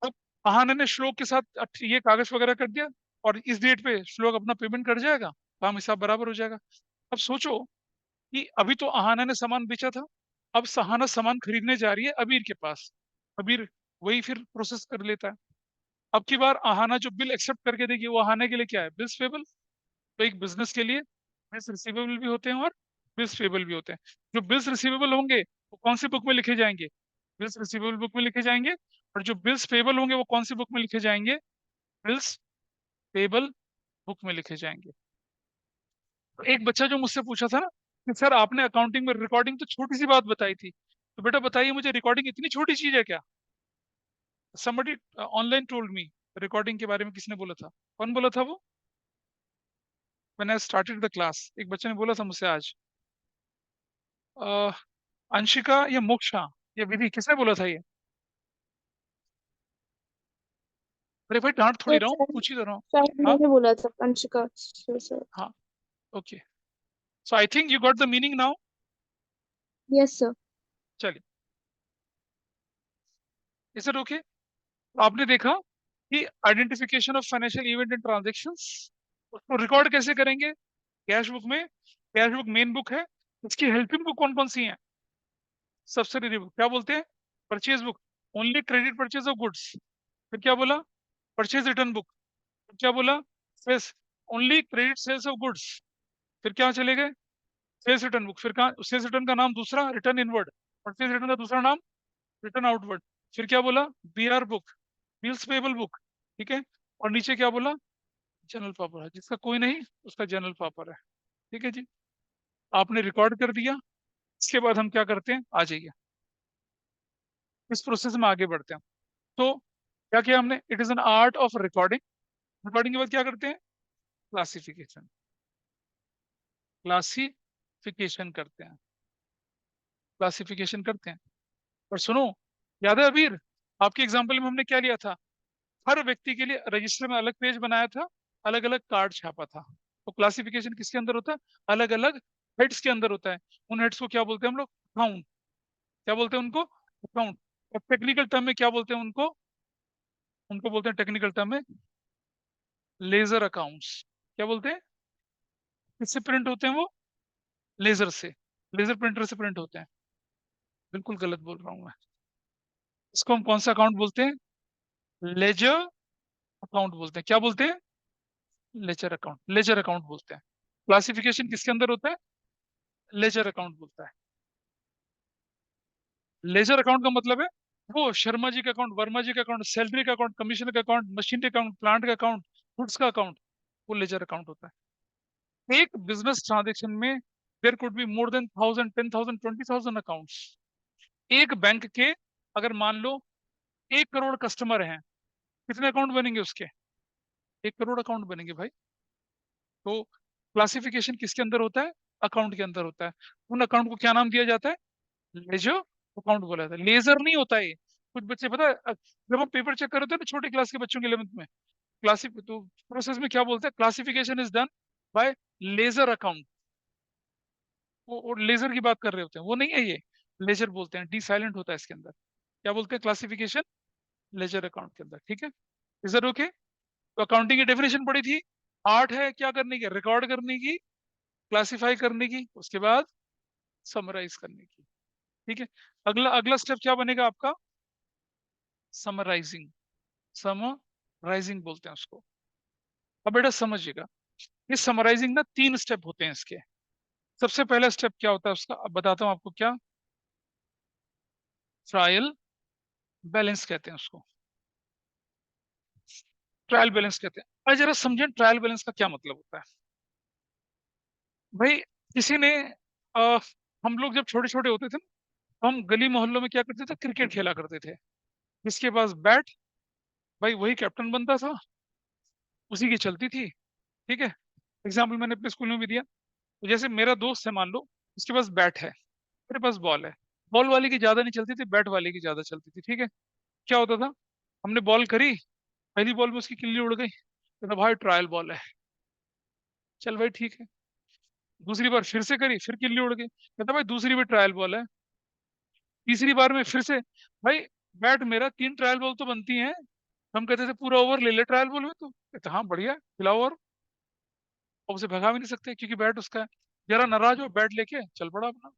[SPEAKER 1] अब अहाना ने श्लोक के साथ ये कागज वगैरह कर दिया और इस डेट पे श्लोक अपना पेमेंट कर जाएगा, काम हिसाब बराबर हो जाएगा। अब सोचो कि अभी तो अहाना ने सामान बेचा था, अब सहाना सामान खरीदने जा रही है अबीर के पास, अबीर वही फिर प्रोसेस कर लेता है। अब की बार अहाना जो बिल एक्सेप्ट करके देगी वो अहाना के लिए क्या है, बिल्स पेबल। तो एक बिजनेस के लिए बिल्स रिसीवेबल भी होते हैं और बिल्स पेबल भी होते हैं। जो बिल्स रिसीवेबल होंगे वो कौन सी बुक में लिखे जाएंगे, बिल्स रिसीवेबल बुक में लिखे जाएंगे। और जो बिल्स पेबल होंगे वो कौन सी बुक में लिखे जाएंगे, बिल्स पेबल बुक में लिखे जाएंगे। तो एक बच्चा जो मुझसे पूछा था ना कि सर आपने अकाउंटिंग में रिकॉर्डिंग तो छोटी सी बात बताई थी, तो बेटा बताइए मुझे रिकॉर्डिंग इतनी छोटी चीज है क्या? somebody online told me, recording के बारे में किसने बोला था? कौन बोला था वो? When I started the class, एक बच्चे ने बोला था मुझसे आज। अंशिका या मोक्षा या विधि, किसने बोला था ये? अरे भाई डांट थोड़ी
[SPEAKER 5] सर
[SPEAKER 1] रहा हूँ,
[SPEAKER 5] शायद
[SPEAKER 1] पूछ ही तो रहा हूँ।
[SPEAKER 5] शायद
[SPEAKER 1] हाँ
[SPEAKER 5] मैंने बोला था अंशिका सर।
[SPEAKER 1] हाँ, okay, so I think you got the meaning now.
[SPEAKER 5] Yes sir.
[SPEAKER 1] चलिए, इज इट ओके? आपने देखा कि identification of financial event and transactions, उसको रिकॉर्ड कैसे करेंगे? कैश बुक में, कैश बुक मेन बुक है, इसकी हेल्पिंग बुक कौन कौन सी है? सब्सिडरी बुक क्या बोलते हैं? Purchase book, only credit purchase of goods. फिर क्या बोला? Purchase return book. फिर क्या बोला? Sales, only credit sales of goods. फिर क्या चले गए? Sales return book. फिर कहा सेल्स रिटर्न का नाम दूसरा रिटर्न इनवर्ड, परचेज रिटर्न का दूसरा नाम रिटर्न आउटवर्ड। फिर क्या बोला? BR book, bills payable book, ठीक है। और नीचे क्या बोला? जनरल पेपर है, जिसका कोई नहीं उसका जनरल पेपर है, ठीक है जी। आपने रिकॉर्ड कर दिया, इसके बाद हम क्या करते हैं, आ जाइए इस प्रोसेस में आगे बढ़ते हैं। तो क्या किया हमने? It is an art of recording. Recording के बाद क्या करते हैं? क्लासिफिकेशन, क्लासिफिकेशन करते हैं, क्लासिफिकेशन करते हैं। और सुनो, याद है अबीर, आपके एग्जाम्पल में हमने क्या लिया था? हर व्यक्ति के लिए रजिस्टर में अलग पेज बनाया था, अलग अलग कार्ड छापा था। तो क्लासिफिकेशन किसके अंदर होता है? अलग अलग हेड्स के अंदर होता है। उन हेड्स को क्या बोलते हैं हम लोग? अकाउंट। क्या बोलते हैं उनको? अकाउंट। और टेक्निकल टर्म में क्या बोलते हैं उनको? उनको बोलते हैं टेक्निकल टर्म में लेजर अकाउंट्स। क्या बोलते हैं? किससे प्रिंट होते हैं वो? लेजर से, लेजर प्रिंटर से प्रिंट होते हैं। बिल्कुल गलत बोल रहा हूँ मैं। इसको हम कौन सा अकाउंट बोलते हैं? लेजर अकाउंट बोलते हैं। क्या बोलते हैं? लेजर अकाउंट, लेजर अकाउंट बोलते हैं। क्लासिफिकेशन किसके अंदर होता है? लेजर अकाउंट बोलता है। लेजर अकाउंट का मतलब है वो शर्मा जी का अकाउंट, वर्मा जी का अकाउंट, सैलरी का अकाउंट, कमीशन का अकाउंट, मशीन का अकाउंट, प्लांट का अकाउंट, गुड्स का अकाउंट, वो लेजर अकाउंट होता है। एक बिजनेस ट्रांजेक्शन में there could be more than 1000, 10,000, 20,000 accounts. एक बैंक के अगर मान लो 1 करोड़ कस्टमर हैं, कितने अकाउंट बनेंगे उसके? 1 करोड़ अकाउंट बनेंगे भाई। तो क्लासिफिकेशन किसके अंदर होता है? अकाउंट के अंदर होता है। उन अकाउंट को क्या नाम दिया जाता है? लेजर अकाउंट बोला जाता है। लेजर नहीं होता है। कुछ बच्चे पता है जब हम पेपर चेक करते हैं ना छोटे क्लास के बच्चों के 11th में, क्लासिक तो प्रोसेस में क्या बोलते हैं? Classification is done by ledger account. वो लेजर की बात कर रहे होते हैं, वो नहीं है ये। लेजर बोलते हैं, डी साइलेंट होता है इसके अंदर। क्या बोलते हैं? क्लासिफिकेशन लेजर अकाउंट के अंदर, ठीक है। Is that okay? तो अकाउंटिंग की डेफिनेशन पड़ी थी। आर्ट है क्या करने की? रिकॉर्ड करने की, क्लासिफाई करने की, उसके बाद समराइज करने की, ठीक है। अगला अगला स्टेप क्या बनेगा आपका? समराइजिंग, समराइजिंग बोलते हैं उसको। अब बेटा समझिएगा, ये समराइजिंग ना 3 स्टेप होते हैं इसके। सबसे पहला स्टेप क्या होता है उसका, अब बताता हूं आपको क्या। ट्रायल बैलेंस कहते हैं उसको, ट्रायल बैलेंस कहते हैं। आज जरा समझें ट्रायल बैलेंस का क्या मतलब होता है। भाई किसी ने हम लोग जब छोटे छोटे होते थे ना, तो हम गली मोहल्लों में क्या करते थे? क्रिकेट खेला करते थे। जिसके पास बैट, भाई वही कैप्टन बनता था, उसी की चलती थी, ठीक है। एग्जाम्पल मैंने अपने स्कूल में भी दिया। तो जैसे मेरा दोस्त है मान लो, उसके पास बैट है, मेरे पास बॉल है। बॉल वाले की ज्यादा नहीं चलती थी, बैट वाले की ज्यादा चलती थी, ठीक है। क्या होता था? हमने बॉल करी, पहली बॉल में उसकी किल्ली उड़ गई, कहता भाई ट्रायल बॉल है। चल भाई ठीक है। दूसरी बार फिर से करी, फिर किल्ली उड़ गई, कहता भाई दूसरी भी ट्रायल बॉल है। तीसरी बार में फिर से, भाई बैट मेरा 3 ट्रायल बॉल तो बनती हैं। हम कहते थे पूरा ओवर ले ले ट्रायल बॉल में, तो कहता हाँ बढ़िया खिलाओ। और अब उसे भगा भी नहीं सकते क्योंकि बैट उसका है। जरा नाराज हो, बैट लेके चल पड़ा अपना।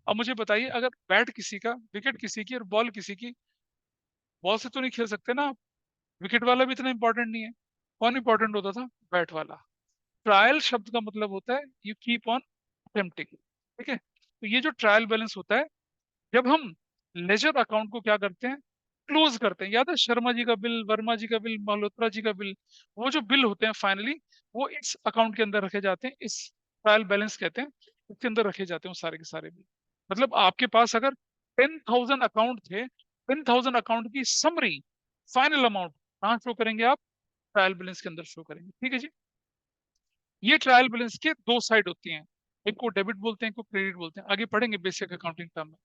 [SPEAKER 1] अब मुझे बताइए, अगर बैट किसी का, विकेट किसी की और बॉल किसी की, बॉल से तो नहीं खेल सकते ना आप। विकेट वाला भी इतना इंपॉर्टेंट नहीं है। कौन इंपॉर्टेंट होता था? बैट वाला। ट्रायल शब्द का मतलब होता है यू कीप ऑन अटेम्प्टिंग, ठीक है। तो ये जो ट्रायल बैलेंस होता है, जब हम लेजर अकाउंट को क्या करते हैं? क्लोज करते हैं। याद है शर्मा जी का बिल, वर्मा जी का बिल, मल्होत्रा जी का बिल, वो जो बिल होते हैं फाइनली वो इस अकाउंट के अंदर रखे जाते हैं, इस ट्रायल बैलेंस कहते हैं, इसके अंदर रखे जाते हैं वो सारे के सारे भी। मतलब आपके पास अगर 10,000 अकाउंट थे, 10,000 अकाउंट की समरी फाइनल अमाउंट कहाँ शो करेंगे आप? ट्रायल बैलेंस के अंदर शो करेंगे। ठीक है जी। ये ट्रायल बैलेंस के दो साइड होती हैं, एक को डेबिट बोलते हैं, एक को क्रेडिट बोलते हैं, आगे पढ़ेंगे बेसिक अकाउंटिंग टर्म में।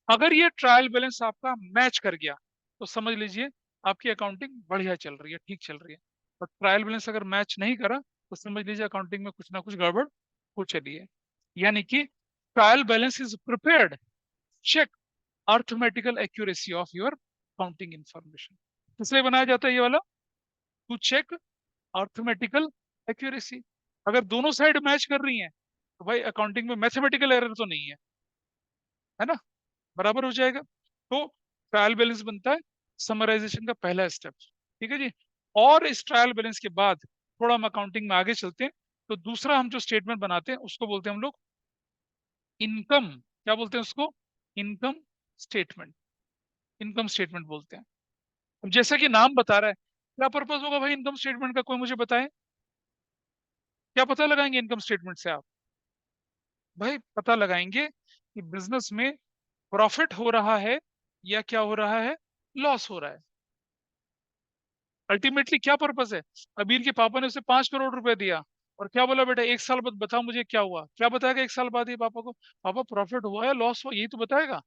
[SPEAKER 1] अगर ये ट्रायल बैलेंस आपका मैच कर गया तो समझ लीजिए आपकी अकाउंटिंग बढ़िया चल रही है, ठीक चल रही है। और ट्रायल बैलेंस अगर मैच नहीं करा तो समझ लीजिए अकाउंटिंग में कुछ ना कुछ गड़बड़ हो चली है। यानी कि trial balance is prepared check arithmetical accuracy of your accounting information. इसलिए बनाया जाता है ये वाला, टू चेक अर्थमेटिकल एक्यूरेसी। अगर दोनों साइड मैच कर रही हैं तो भाई अकाउंटिंग में मैथमेटिकल एरर तो नहीं है ना, बराबर हो जाएगा। तो ट्रायल बैलेंस बनता है समराइजेशन का पहला स्टेप। ठीक है जी। और इस ट्रायल बैलेंस के बाद थोड़ा हम अकाउंटिंग में आगे चलते हैं, तो दूसरा हम जो स्टेटमेंट बनाते हैं उसको बोलते हैं हम लोग इनकम। क्या बोलते हैं उसको? Income statement. इनकम स्टेटमेंट बोलते हैं। अब जैसा कि नाम बता रहा है, क्या पर्पज होगा भाई इनकम स्टेटमेंट का? कोई मुझे बताए, क्या पता लगाएंगे इनकम स्टेटमेंट से आप? भाई पता लगाएंगे कि बिजनेस में प्रॉफिट हो रहा है या क्या हो रहा है, लॉस हो रहा है। अल्टीमेटली क्या पर्पस है? अबीर के पापा ने उसे 5 करोड़ रुपए दिया और क्या बोला, बेटा 1 साल बाद बता मुझे क्या हुआ। क्या बताएगा 1 साल बाद ये पापा को? पापा प्रॉफिट हुआ या लॉस हुआ, यही तो बताएगा।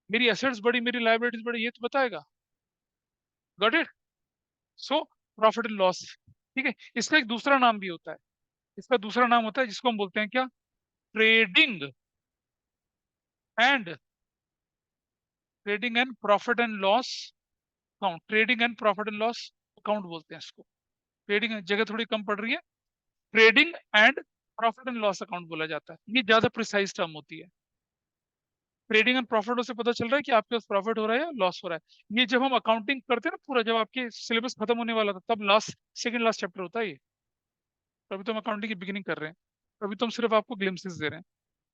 [SPEAKER 1] मेरी एसेट्स बढ़ी, मेरी लायबिलिटीज बढ़ी, ये तो बताएगा। Got it? So profit and loss. ठीक है। इसका एक दूसरा नाम भी होता है, इसका दूसरा नाम होता है जिसको हम बोलते हैं क्या? Trading and profit and loss account. Trading and profit and loss account बोलते हैं इसको। ट्रेडिंग जगह थोड़ी कम पड़ रही है, trading and profit and loss account बोला जाता है, ये ज्यादा प्रिसाइज टर्म होती है। ट्रेडिंग एंड प्रॉफिट से पता चल रहा है कि आपके पास प्रॉफिट हो रहा है या लॉस हो रहा है। ये जब हम अकाउंटिंग करते हैं ना पूरा, जब आपके सिलेबस खत्म होने वाला था तब लास्ट सेकंड लास्ट चैप्टर होता है ये। तो अभी तो हम अकाउंटिंग की बिगिनिंग कर रहे हैं, तो अभी तो हम सिर्फ आपको ग्लिम्सेस दे रहे हैं।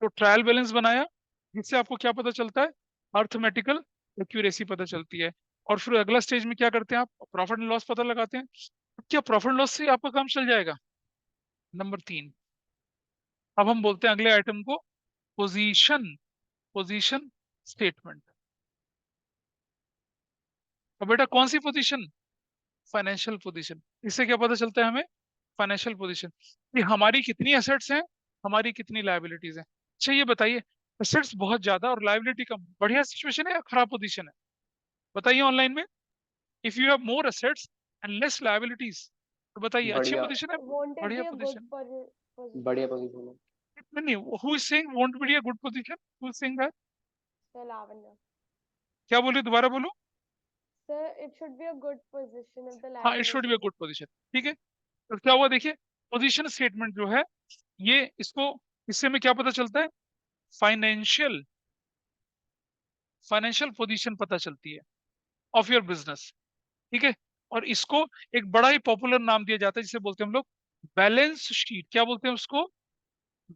[SPEAKER 1] तो ट्रायल बैलेंस बनाया जिससे आपको क्या पता चलता है? अर्थमेटिकल एक्यूरेसी पता चलती है। और फिर अगला स्टेज में क्या करते हैं आप? प्रॉफिट एंड लॉस पता लगाते हैं। क्या प्रॉफिट एंड लॉस से आपका काम चल जाएगा? नंबर 3। अब हम बोलते हैं अगले आइटम को पोजीशन। Position statement. अब बेटा कौन सी पोजीशन? Financial position. इससे क्या पता चलता है हमें? फाइनेंशियल पोजीशन कि हमारी कितनी एसेट्स हैं, हमारी कितनी लायबिलिटीज हैं। अच्छा ये बताइए, एसेट्स बहुत ज्यादा और लायबिलिटी कम, बढ़िया सिचुएशन है या खराब पोजीशन है? बताइए ऑनलाइन में। If you have more assets and less liabilities, तो बताइए अच्छी
[SPEAKER 4] बढ़िया,
[SPEAKER 1] पोजीशन है,
[SPEAKER 3] Won't it
[SPEAKER 1] बढ़िया
[SPEAKER 3] be a good
[SPEAKER 1] position?
[SPEAKER 3] position?
[SPEAKER 4] बढ़िया पोजीशन है।
[SPEAKER 1] नहीं, who is saying won't be a good position? Who is saying that?
[SPEAKER 3] Sir Lavanya.
[SPEAKER 1] क्या बोले, दोबारा बोलो।
[SPEAKER 3] Sir, it should be a good position if the
[SPEAKER 1] हाँ, it should be a
[SPEAKER 3] liability.
[SPEAKER 1] Good position. ठीक है। तो क्या हुआ देखिए, पोजीशन स्टेटमेंट जो है ये, इसको, इससे में क्या पता चलता है? फाइनेंशियल फाइनेंशियल पोजीशन पता चलती है ऑफ योर बिजनेस। ठीक है। और इसको एक बड़ा ही पॉपुलर नाम दिया जाता है जिसे बोलते हैं हम लोग बैलेंस शीट। क्या बोलते हैं उसको?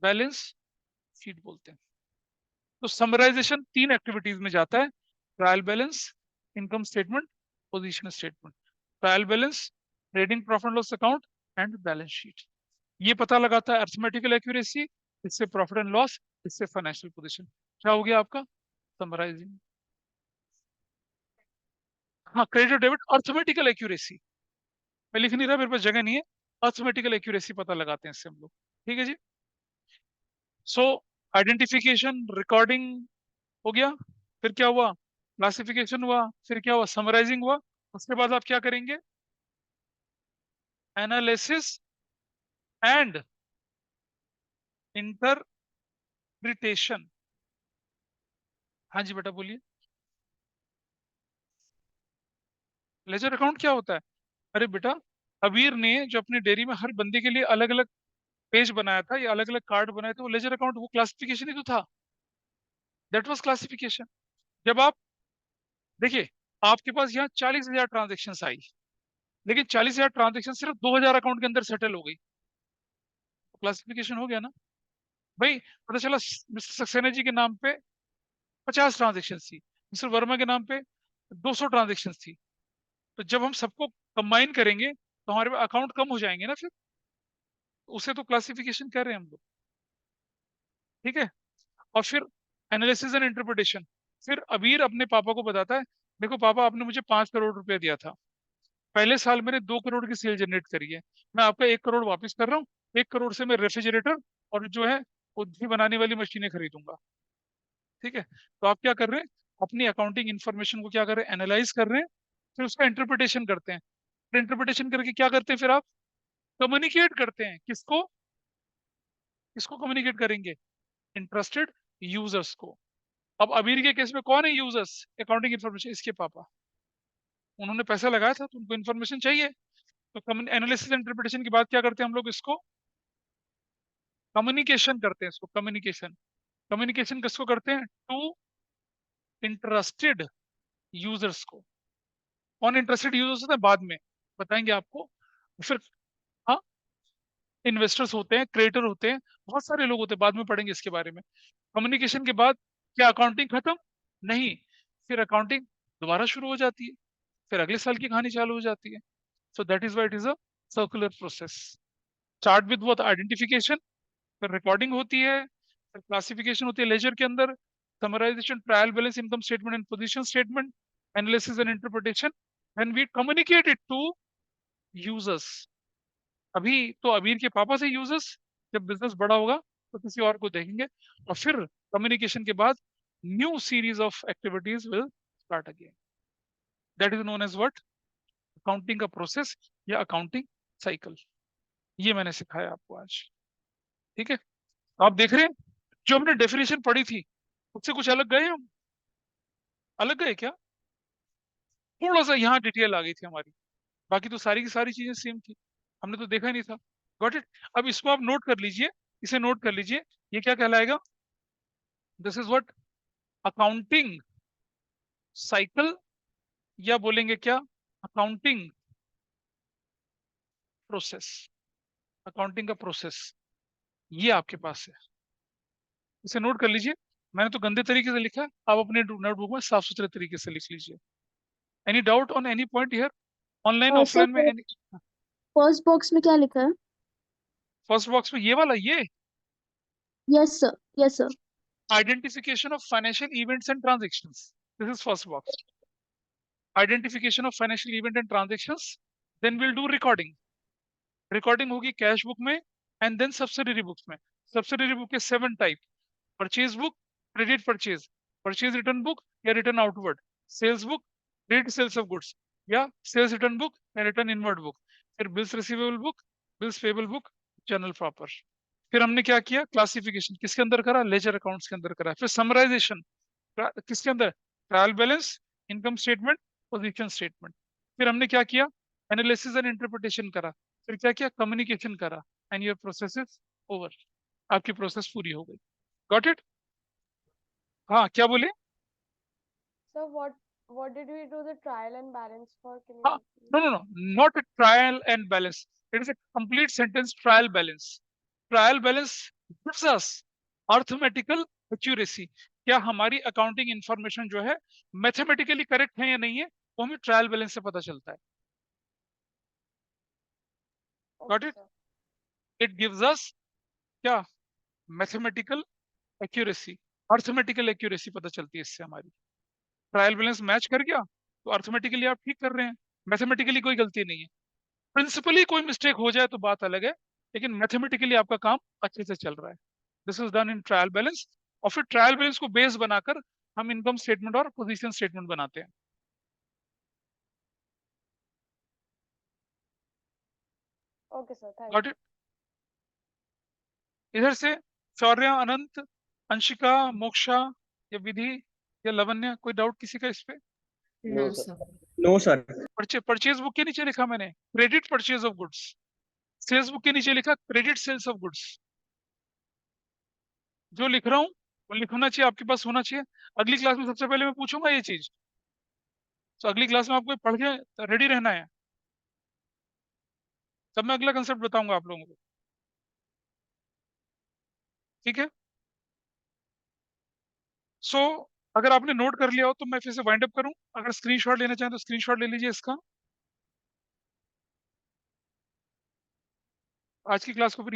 [SPEAKER 1] बैलेंस शीट बोलते हैं। तो समराइजेशन 3 एक्टिविटीज में जाता है, trial balance, income statement, position statement. Trial balance, trading profit loss account and balance sheet. ये पता लगाता है अर्थमेटिकल एक्यूरेसी, इससे प्रॉफिट एंड लॉस, इससे फाइनेंशियल पोजीशन। क्या हो गया आपका? समराइजिंग। हाँ, क्रेडिट डेबिट अर्थमेटिकल एक्यूरेसी। मैं लिख नहीं रहा, मेरे पास जगह नहीं है। अर्थमेटिकल एक्यूरेसी पता लगाते हैं इससे हम लोग। ठीक है जी। सो आइडेंटिफिकेशन, रिकॉर्डिंग हो गया, फिर क्या हुआ? क्लासिफिकेशन हुआ, फिर क्या हुआ? समराइजिंग हुआ। उसके बाद आप क्या करेंगे? Analysis and interpretation. हाँ जी बेटा बोलिए। लेजर अकाउंट क्या होता है? अरे बेटा, अबीर ने जो अपनी डेयरी में हर बंदे के लिए अलग अलग पेज बनाया था या अलग अलग कार्ड बनाए थे, वो लेजर अकाउंट, वो क्लासिफिकेशन ही तो था। That was classification. जब आप देखिए, आपके पास यहाँ 40,000 ट्रांजेक्शन आई, लेकिन 40,000 ट्रांजेक्शन सिर्फ 2,000 अकाउंट के अंदर सेटल हो गई, क्लासिफिकेशन हो गया ना भाई। पता चला मिस्टर सक्सेना जी के नाम पे 50 ट्रांजेक्शन थी, मिस्टर वर्मा के नाम पे 200 ट्रांजेक्शन थी। तो जब हम सबको कंबाइन करेंगे तो हमारे अकाउंट कम हो जाएंगे ना फिर। उसे तो क्लासिफिकेशन कह रहे हैं हम लोग, ठीक है। और फिर एनालिसिस एंड इंटरप्रिटेशन, फिर अबीर अपने पापा को बताता है, देखो पापा आपने मुझे 5 करोड़ रुपया दिया था, पहले साल मैंने 2 करोड़ की सेल जनरेट करी है, मैं आपका 1 करोड़ वापस कर रहा हूँ, 1 करोड़ से मैं रेफ्रिजरेटर और जो है वो घी बनाने वाली मशीनें खरीदूंगा, ठीक है। तो आप क्या कर रहे हैं, अपनी अकाउंटिंग इंफॉर्मेशन को क्या कर रहे हैं, एनालाइज कर रहे हैं, फिर उसका इंटरप्रिटेशन करते हैं। फिर इंटरप्रिटेशन करके क्या करते हैं, फिर आप कम्युनिकेट करते हैं, किसको किसको कम्युनिकेट करेंगे, इंटरेस्टेड यूजर्स को। अब अमीर के केस में कौन है यूजर्स, अकाउंटिंग इंफॉर्मेशन, इसके पापा, उन्होंने पैसा लगाया था तो उनको इन्फॉर्मेशन चाहिए। तो एनालिसिस इंटरप्रिटेशन के बाद क्या करते हैं हम लोग, इसको कम्युनिकेशन करते हैं, इसको कम्युनिकेशन। कम्युनिकेशन किसको करते हैं, टू इंटरेस्टेड यूजर्स को। कौन इंटरेस्टेड यूजर्स होते हैं बाद में बताएंगे आपको। फिर हाँ, इन्वेस्टर्स होते हैं, क्रिएटर होते हैं, बहुत सारे लोग होते हैं, बाद में पढ़ेंगे इसके बारे में। कम्युनिकेशन के बाद क्या अकाउंटिंग खत्म, नहीं, फिर अकाउंटिंग दोबारा शुरू हो जाती है, फिर अगले साल की कहानी चालू हो जाती है। So that is why it is a circular process. Start with what, identification, फिर रिकॉर्डिंग होती है, फिर क्लासिफिकेशन होती है लेजर के अंदर, summarization, trial balance, income statement and position statement, analysis and interpretation, when we communicate it to users. अभी तो अबीर के पापा से यूजर्स, जब बिजनेस बड़ा होगा तो किसी और को देखेंगे, और फिर कम्युनिकेशन के बाद new series of activities will start again. That is known as what, accounting का प्रोसेस या अकाउंटिंग साइकिल। ये मैंने सिखाया आपको आज, ठीक है। आप देख रहे हैं जो हमने डेफिनेशन पढ़ी थी उससे कुछ अलग गए हम, अलग गए क्या, थोड़ा सा यहाँ डिटेल आ गई थी हमारी, बाकी तो सारी की सारी चीजें सेम थी, हमने तो देखा ही नहीं था। Got it. अब इसको आप नोट कर लीजिए, इसे नोट कर लीजिए, ये क्या कहलाएगा, this is what, accounting cycle, या बोलेंगे क्या, अकाउंटिंग प्रोसेस, अकाउंटिंग का प्रोसेस, ये आपके पास है, इसे नोट कर लीजिए। मैंने तो गंदे तरीके से लिखा है, आप अपने नोटबुक में साफ सुथरे तरीके से लिख लीजिए। Any doubt on any point here, online
[SPEAKER 5] sir
[SPEAKER 1] offline में any?
[SPEAKER 5] फर्स्ट बॉक्स में क्या लिखा है?
[SPEAKER 1] फर्स्ट बॉक्स में ये वाला, ये
[SPEAKER 5] yes sir, yes sir.
[SPEAKER 1] identification of financial events and transactions, this is first box, identification of financial event and transactions, then we'll do recording, recording होगी कैश बुक में एंड देन सब्सिडरी बुक्स में। सब्सिडरी बुक के 7 type, purchase book, credit purchase, purchase return book या return outward, sales book, credit sales of goods या सेल्स रिटर्न बुक या रिटर्न इनवर्ड बुक, फिर bills receivable book, bills payable book, journal proper. फिर हमने क्या किया, क्लासिफिकेशन किसके अंदर करा, लेजर अकाउंट्स के अंदर करा। फिर समराइजेशन किसके अंदर, trial balance, income statement, position statement. फिर हमने क्या किया, एनालिसिस एंड इंटरप्रिटेशन करा। फिर क्या किया, कम्युनिकेशन करा, and your process is over, आपकी प्रोसेस पूरी हो गई। Got it. हाँ क्या बोले,
[SPEAKER 3] So what did we do the trial and balance for? Can you
[SPEAKER 1] हाँ,
[SPEAKER 3] repeat?
[SPEAKER 1] no, not a trial and balance, it is a complete sentence, trial balance, trial balance gives us arithmetical accuracy, क्या हमारी अकाउंटिंग इंफॉर्मेशन जो है मैथमेटिकली करेक्ट है या नहीं है, वो हमें ट्रायल बैलेंस से पता चलता है। Got
[SPEAKER 3] Okay,
[SPEAKER 1] it.
[SPEAKER 3] sir.
[SPEAKER 1] It gives us क्या, मैथमेटिकल एक्यूरेसी, अर्थमेटिकल एक्यूरेसी पता चलती है इससे हमारी। ट्रायल बैलेंस मैच कर गया तो अर्थमेटिकली आप ठीक कर रहे हैं, मैथमेटिकली कोई गलती नहीं है। प्रिंसिपली कोई मिस्टेक हो जाए तो बात अलग है, लेकिन मैथमेटिकली आपका काम अच्छे से चल रहा है। This is done in trial balance. और फिर ट्रायल बैलेंस को बेस बनाकर हम इनकम स्टेटमेंट और पोजीशन स्टेटमेंट बनाते हैं।
[SPEAKER 3] Okay, sir. Thank
[SPEAKER 1] got
[SPEAKER 3] you.
[SPEAKER 1] It. इधर से शौर्य, अनंत, अंशिका, मोक्षा या विधि या लवन्य, कोई डाउट किसी का इस पे?
[SPEAKER 7] No,
[SPEAKER 4] No, sir.
[SPEAKER 7] sir.
[SPEAKER 6] No sir.
[SPEAKER 1] Purchase book के नीचे लिखा मैंने credit purchase of goods, sales book के नीचे लिखा क्रेडिट सेल्स ऑफ गुड्स। जो लिख रहा हूँ वो लिखना चाहिए, आपके पास होना चाहिए। अगली क्लास में सबसे पहले मैं पूछूंगा ये चीज, तो अगली क्लास में आपको पढ़ के रेडी रहना है, तब मैं अगला कंसेप्ट बताऊंगा आप लोगों को, ठीक है। सो अगर आपने नोट कर लिया हो तो मैं फिर से वाइंड अप करूं, अगर स्क्रीनशॉट लेना चाहें तो स्क्रीनशॉट ले लीजिए इसका, आज की क्लास को फिर